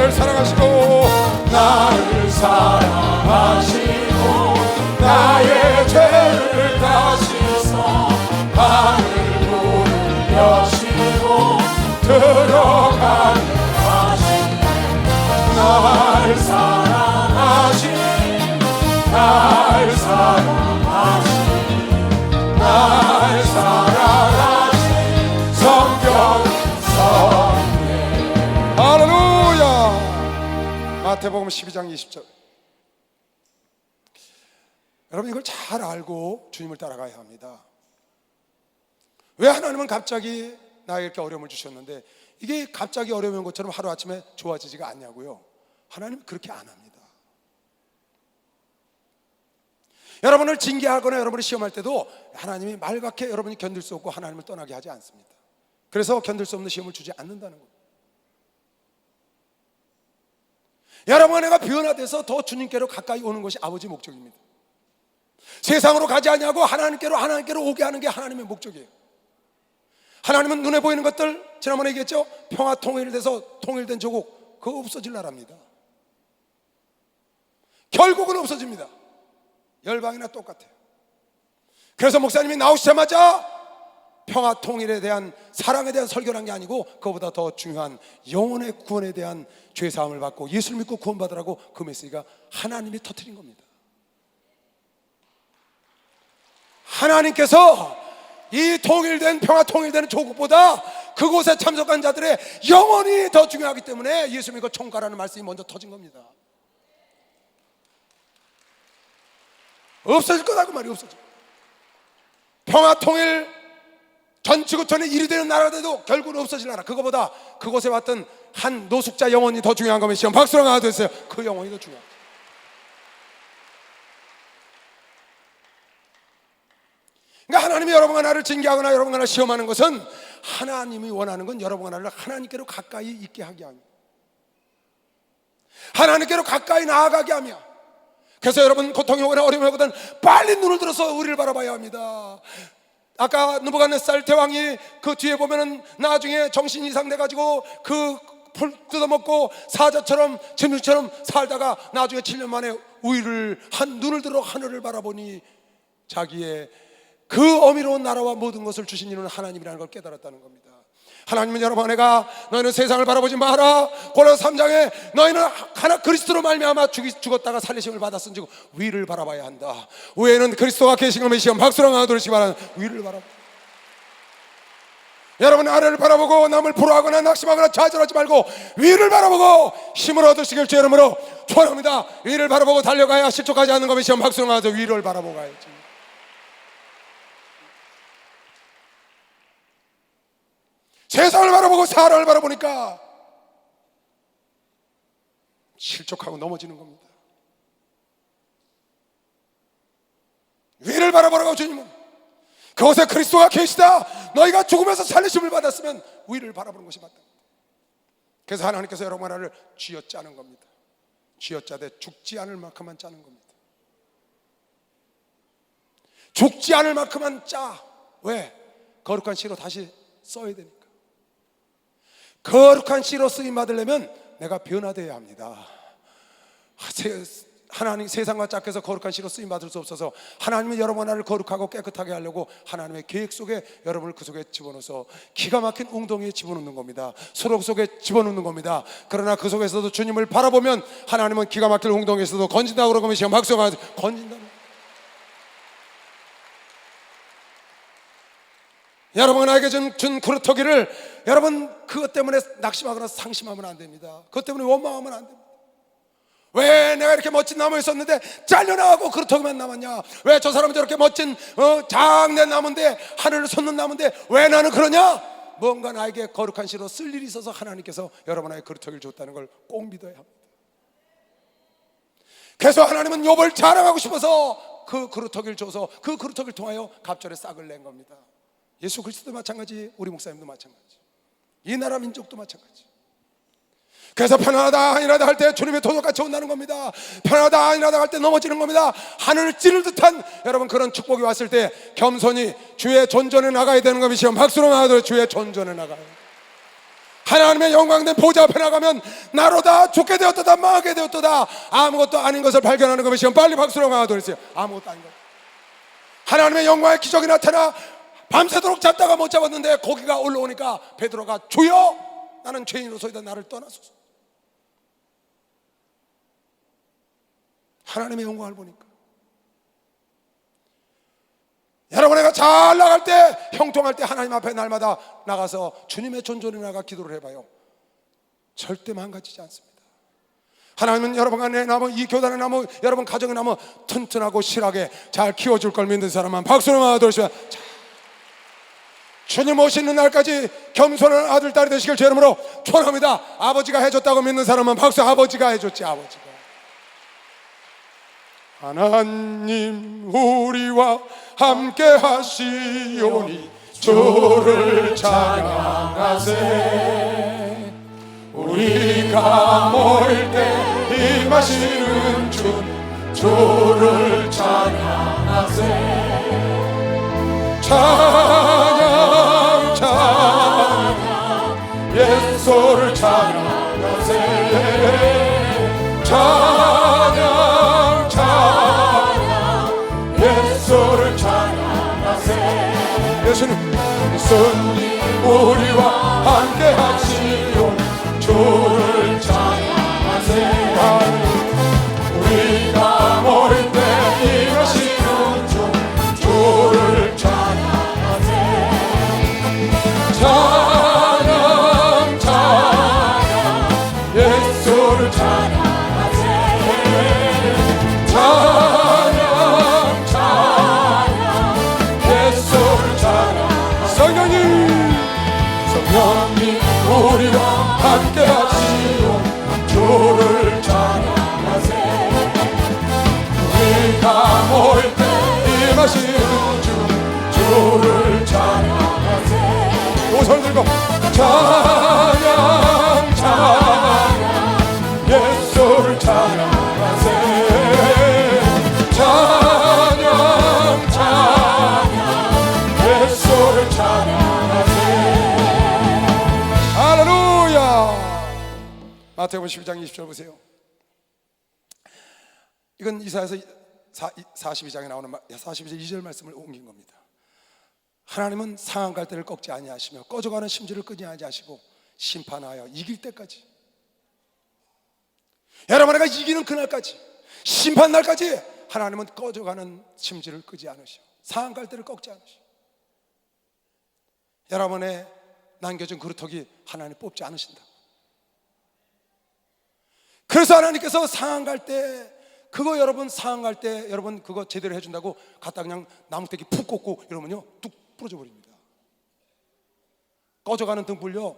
나를 사랑하시고 나를 사랑하시고 나의 죄를 다 씻어 하늘 문을 여시고 들어가게 하시네. 날 사랑하신 날 사랑하신 날 사랑하신 성경섭예. 할렐루야. 마태복음 12장 20절. 여러분 이걸 잘 알고 주님을 따라가야 합니다. 왜 하나님은 갑자기 나에게 이렇게 어려움을 주셨는데 이게 갑자기 어려운 것처럼 하루아침에 좋아지지가 않냐고요. 하나님은 그렇게 안 합니다. 여러분을 징계하거나 여러분을 시험할 때도 하나님이 말갛게 여러분이 견딜 수 없고 하나님을 떠나게 하지 않습니다. 그래서 견딜 수 없는 시험을 주지 않는다는 겁니다. 여러분 내가 변화돼서 더 주님께로 가까이 오는 것이 아버지의 목적입니다. 세상으로 가지 않냐고 하나님께로 오게 하는 게 하나님의 목적이에요. 하나님은 눈에 보이는 것들, 지난번에 얘기했죠? 평화 통일돼서 통일된 조국, 그거 없어질 나라입니다. 결국은 없어집니다. 열방이나 똑같아요. 그래서 목사님이 나오시자마자 평화 통일에 대한 사랑에 대한 설교를 한 게 아니고 그거보다 더 중요한 영혼의 구원에 대한 죄사함을 받고 예수를 믿고 구원받으라고 그 메시지가 하나님이 터뜨린 겁니다. 하나님께서 이 통일된 평화 통일되는 조국보다 그곳에 참석한 자들의 영혼이 더 중요하기 때문에 예수 믿고 총가라는 말씀이 먼저 터진 겁니다. 없어질 거다 그 말이 없어져. 평화 통일 전 지구촌에 일이 되는 나라들도 결국은 없어질 나라. 그거보다 그곳에 왔던 한 노숙자 영혼이 더 중요한 거면 시험 박수로 나와주세요. 그 영혼이 더 중요합니다. 그러니까 하나님이 여러분과 나를 징계하거나 여러분과 나를 시험하는 것은 하나님이 원하는 건 여러분과 나를 하나님께로 가까이 있게 하게 하며 하나님께로 가까이 나아가게 하며. 그래서 여러분 고통이 오거나 어려움이 오거든 빨리 눈을 들어서 우리를 바라봐야 합니다. 아까 느부갓네살 대왕이 그 뒤에 보면은 나중에 정신 이상돼가지고 그 풀 뜯어먹고 사자처럼 짐승처럼 살다가 나중에 7년 만에 눈을 들어 하늘을 바라보니 자기의 그 어미로운 나라와 모든 것을 주신 이는 하나님이라는 걸 깨달았다는 겁니다. 하나님은 여러분 내가 너희는 세상을 바라보지 마라. 고린도서 3장에 너희는 하나 그리스도로 말미암아 죽었다가 살리심을 받았은즉 위를 바라봐야 한다. 위에는 그리스도가 계신 것을 시험 박수로 나누시기 바랍니다. 위를 바라봐. 여러분 아래를 바라보고 남을 부러워하거나 낙심하거나 좌절하지 말고 위를 바라보고 힘을 얻으시길 주 이름으로 축원합니다. 위를 바라보고 달려가야 실족하지 않는 것을 시험 박수로 나누어 위를 바라보고 가야지. 세상을 바라보고 사람을 바라보니까 실족하고 넘어지는 겁니다. 위를 바라보라고 주님은 그곳에 그리스도가 계시다. 너희가 죽으면서 살리심을 받았으면 위를 바라보는 것이 맞다. 그래서 하나님께서 여러분 나를 쥐어짜는 겁니다. 쥐어짜되 죽지 않을 만큼만 짜는 겁니다. 죽지 않을 만큼만 짜. 왜? 거룩한 씨로 다시 써야 되니까. 거룩한 씨로 쓰임 받으려면 내가 변화되어야 합니다. 하나님 세상과 짝해서 거룩한 씨로 쓰임 받을 수 없어서 하나님은 여러분 나를 거룩하고 깨끗하게 하려고 하나님의 계획 속에 여러분을 그 속에 집어넣어서 기가 막힌 웅덩이에 집어넣는 겁니다. 수록 속에 집어넣는 겁니다. 그러나 그 속에서도 주님을 바라보면 하나님은 기가 막힌 웅덩이에서도 건진다고 그러면 시험 박수가 건진다. 여러분 나에게 준 그루터기를 여러분 그것 때문에 낙심하거나 상심하면 안 됩니다. 그것 때문에 원망하면 안 됩니다. 왜 내가 이렇게 멋진 나무에 있었는데 잘려나가고 그루터기만 남았냐? 왜 저 사람은 저렇게 멋진 장된 나무인데 하늘을 솟는 나무인데 왜 나는 그러냐? 뭔가 나에게 거룩한 씨로 쓸 일이 있어서 하나님께서 여러분에게 그루터기를 줬다는 걸 꼭 믿어야 합니다. 그래서 하나님은 욥을 자랑하고 싶어서 그 그루터기를 줘서 그 그루터기를 통하여 갑절의 싹을 낸 겁니다. 예수 그리스도도 마찬가지, 우리 목사님도 마찬가지, 이 나라 민족도 마찬가지. 그래서 편하다 아니라다 할 때 주님의 도덕같이 온다는 겁니다. 편하다 아니라다 할 때 넘어지는 겁니다. 하늘을 찌를 듯한 여러분 그런 축복이 왔을 때 겸손히 주의 존전에 나가야 되는 겁니다. 박수로 나가도 주의 존전에 나가요. 하나님의 영광된 보좌 앞에 나가면 나로다 죽게 되었도다 망하게 되었도다 아무것도 아닌 것을 발견하는 것이 빨리 박수로 가도록 아무것도 아닌 것. 하나님의 영광의 기적이 나타나 밤새도록 잡다가 못 잡았는데 고기가 올라오니까 베드로가 주여 나는 죄인으로서이다 나를 떠나소서. 하나님의 영광을 보니까 여러분 내가 잘 나갈 때 형통할 때 하나님 앞에 날마다 나가서 주님의 존존에 나가 기도를 해봐요. 절대 망가지지 않습니다. 하나님은 여러분 안에 나무 이 교단에 나무 여러분 가정에 나무 튼튼하고 실하게 잘 키워줄 걸 믿는 사람만 박수로 맞아도록 주님 오시는 날까지 겸손한 아들 딸이 되시길 주 이름으로 축원합니다. 아버지가 해줬다고 믿는 사람은 박수. 아버지가 해줬지. 아버지가 하나님 우리와 함께 하시오니 주를 찬양하세. 우리가 모일 때 임하시는 주를 찬양하세. 찬양 찬양 예수를 찬양하세. 찬양 찬양 예수를 찬양하세. 예수님 우리와 함께 하시오 주를 찬양하세. 우리가 모일 때 임하시는 주를 찬양하세. 찬양 찬양 예수를 찬양하세. 찬양 찬양 예수를 찬양하세. 성령님 우리와 함께 하시오 주를 찬양하세. 우리가 모일 때 임하시는 주를 찬양하세. 오손 들고 찬양 찬양 예수를 찬양하세. 찬양 찬양 예수를 찬양하세. 할렐루야. 마태복음 12장 20절 보세요. 이건 이사야서 42장에 나오는 42절 2절 말씀을 옮긴 겁니다. 하나님은 상한 갈대를 꺾지 아니하시며 꺼져가는 심지를 끄지 아니하시고 심판하여 이길 때까지, 여러분 내가 이기는 그날까지, 심판 날까지 하나님은 꺼져가는 심지를 끄지 않으시고 상한 갈대를 꺾지 않으시고 여러분의 남겨진 그루터기 하나님 뽑지 않으신다. 그래서 하나님께서 상한 갈대 그거 여러분 상한 갈대 여러분 그거 제대로 해준다고 갖다 그냥 나무떼기 푹 꽂고 이러면요 뚝 부러져 버립니다. 꺼져가는 등불요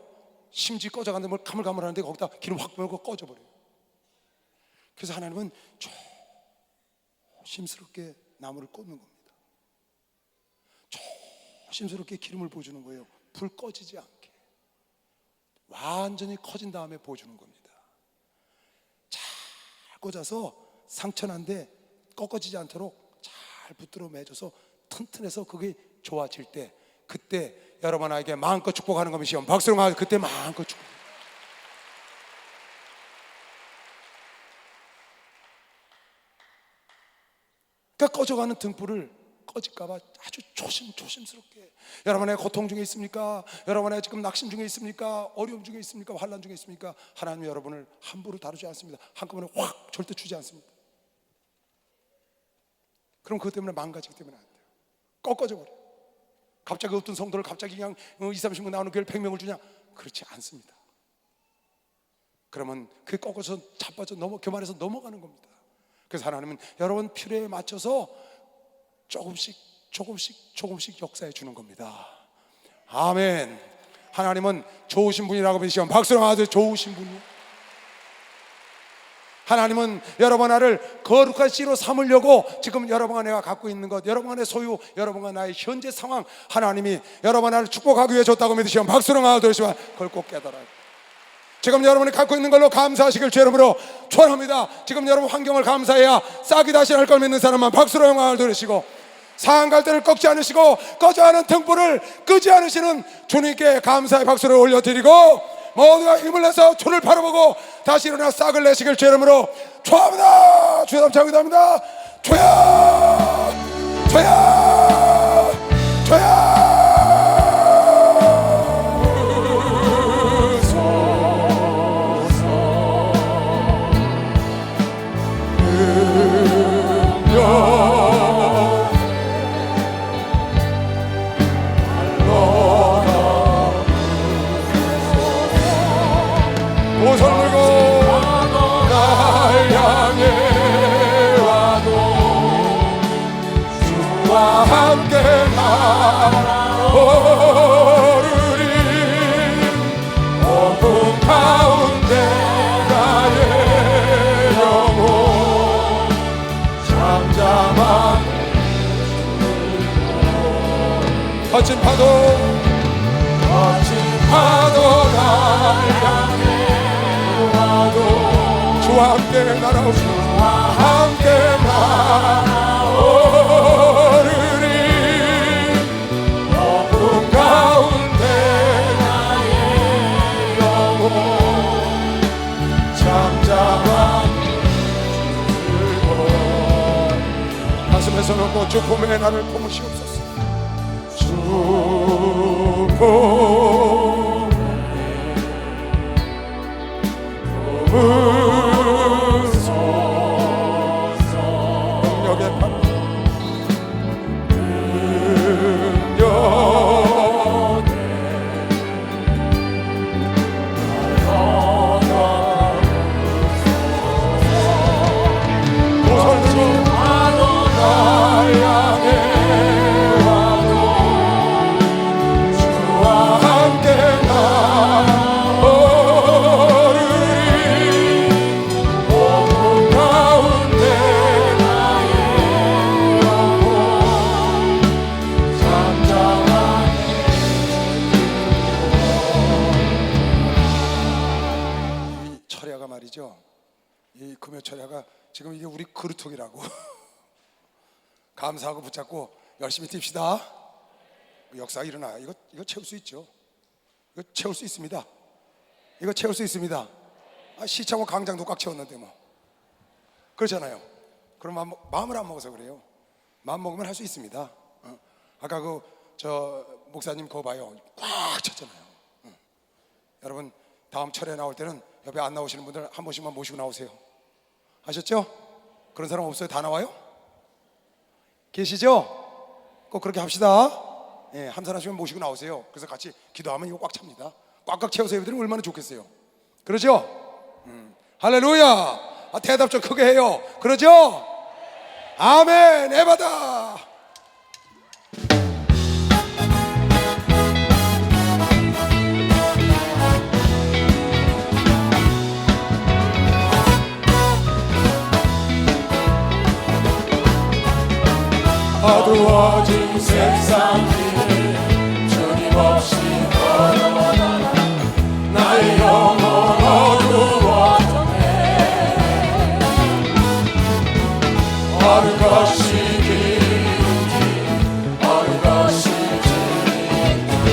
심지 꺼져가는 등불 가물가물하는데 거기다 기름 확 부으고 꺼져 버려요. 그래서 하나님은 조심스럽게 나무를 꽂는 겁니다. 조심스럽게 기름을 부어주는 거예요. 불 꺼지지 않게 완전히 커진 다음에 부어주는 겁니다. 잘 꽂아서 상처난데 꺾어지지 않도록 잘 붙들어 매줘서 튼튼해서 그게 좋아질 때 그때 여러분에게 마음껏 축복하는 겁니다. 박수로 말해 그때 마음껏 축복. 그러니까 꺼져가는 등불을 꺼질까봐 아주 조심스럽게. 여러분의 고통 중에 있습니까? 여러분의 지금 낙심 중에 있습니까? 어려움 중에 있습니까? 환난 중에 있습니까? 하나님 여러분을 함부로 다루지 않습니다. 한꺼번에 확 절대 주지 않습니다. 그럼 그것 때문에 망가지기 때문에 안 돼요. 꺾어져 버려. 갑자기 어떤 성도를 갑자기 그냥 20-30명 나오는 교회를 100명을 주냐? 그렇지 않습니다. 그러면 그게 꺾어서 자빠져 교만해서 넘어가는 겁니다. 그래서 하나님은 여러분 필요에 맞춰서 조금씩 역사해 주는 겁니다. 아멘. 하나님은 좋으신 분이라고 믿으시면 박수로 하세요. 좋으신 분이요. 하나님은 여러분 안을 거룩한 씨로 삼으려고 지금 여러분 안에 갖고 있는 것, 여러분 안의 소유, 여러분 안의 나의 현재 상황 하나님이 여러분 안을 축복하기 위해 줬다고 믿으시면 박수로 하시면 그걸 꼭 깨달아요. 지금 여러분이 갖고 있는 걸로 감사하시길 주 이름으로 축원합니다. 지금 여러분 환경을 감사해야 싹이 다시 날 걸 믿는 사람만 박수로 영광을 돌리시고 상한 갈대를 꺾지 않으시고 꺼져가는 등불을 끄지 않으시는 주님께 감사의 박수를 올려드리고 모두가 힘을 내서 주를 바라보고 다시 일어나 싹을 내시길 주 이름으로 축원합니다. 주여 감사 기도합니다. 주여 주여 주여. 오손 들고 날 향해 와도 주와 함께 나오르리. 어둠 가운데 나의 영혼 잠잠한 거친 파도 날 향해 와도 주와 함께 날아오시 주와 함께 나오르리. 어둠 가운데 나의 영혼 잠잠한 즐거움. 가슴에서 놓고 주품의 나를 품으시옵소서. 주품 능력의 판 이 금요철야가 지금 이게 우리 그루통이라고 감사하고 붙잡고 열심히 뜁시다. 역사가 일어나. 이거 채울 수 있죠. 이거 채울 수 있습니다. 이거 채울 수 있습니다. 시청호 광장도 꽉 채웠는데 뭐 그렇잖아요. 그럼 마음을 안 먹어서 그래요. 마음 먹으면 할 수 있습니다. 아까 저 목사님 그거 봐요. 꽉 찼잖아요. 여러분 다음 철에 나올 때는 옆에 안 나오시는 분들 한 번씩만 모시고 나오세요. 아셨죠? 그런 사람 없어요? 다 나와요? 계시죠? 꼭 그렇게 합시다. 예, 한 사람씩만 모시고 나오세요. 그래서 같이 기도하면 이거 꽉 찹니다. 꽉꽉 채워서 예배드리면 얼마나 좋겠어요. 그러죠? 할렐루야. 대답 좀 크게 해요. 그러죠? 아멘. 에바다. 어두워진 세상을 주님 없이 걸어가나 나의 영혼 어두워졌네. 어느 것이 길인지 어느 것이 진인지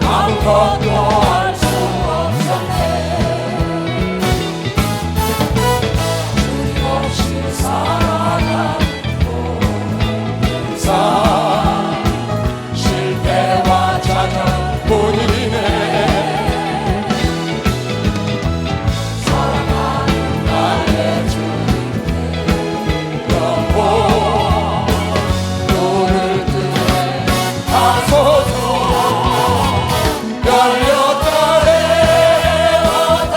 아무것도 알 수 없었네. 주님 없이 살아가 실패와 좌절뿐이네. 사랑하는 나의 주님께 영혼 눈을 뜨게 하소서. 열렸다 해마다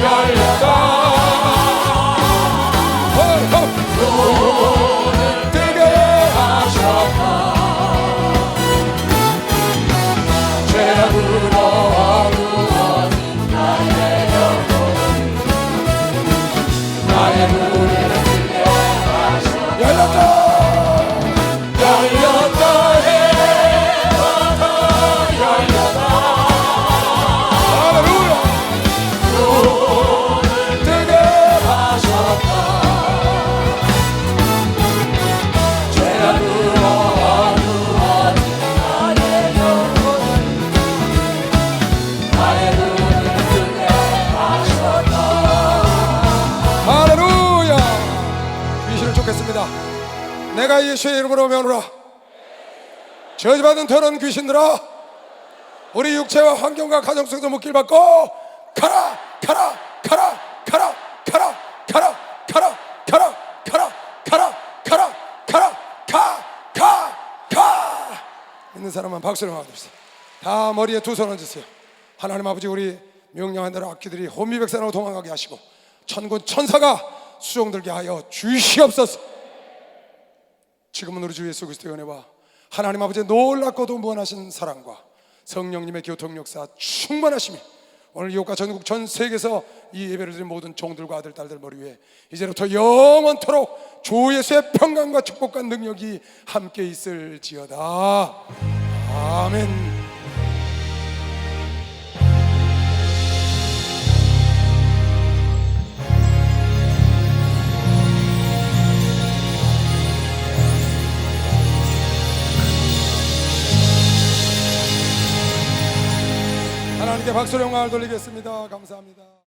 열렸다. 눈을 뜨게 하셨다. 죄악으로 어두워진 나의 영혼 나의 눈을 뜨게 하셨다. 열렸다 열렸다 해마다 내가 예수의 이름으로 명하노라. 저주받은 더러운 귀신들아, 우리 육체와 환경과 가정 속에서 묶일 받고 가라 가라 가라 가라 가라 가라 가라 가라 가라 가라 가라 가라 가 있는 사람만 박수를 받읍시다. 다 머리에 두 손 얹으세요. 하나님 아버지, 우리 명령한 대로 악기들이 혼미백산으로 도망가게 하시고 천군 천사가 수종들게 하여 주시옵소서. 지금은 우리 주 예수 그리스도의 은혜와 하나님 아버지의 놀랍고도 무한하신 사랑과 성령님의 교통 역사 충만하심이 오늘 이곳과 전국 전 세계에서 이 예배를 드린 모든 종들과 아들 딸들 머리 위에 이제부터 영원토록 주 예수의 평강과 축복과 능력이 함께 있을지어다. 아멘. 하나님께 박수로 영광을 돌리겠습니다. 감사합니다.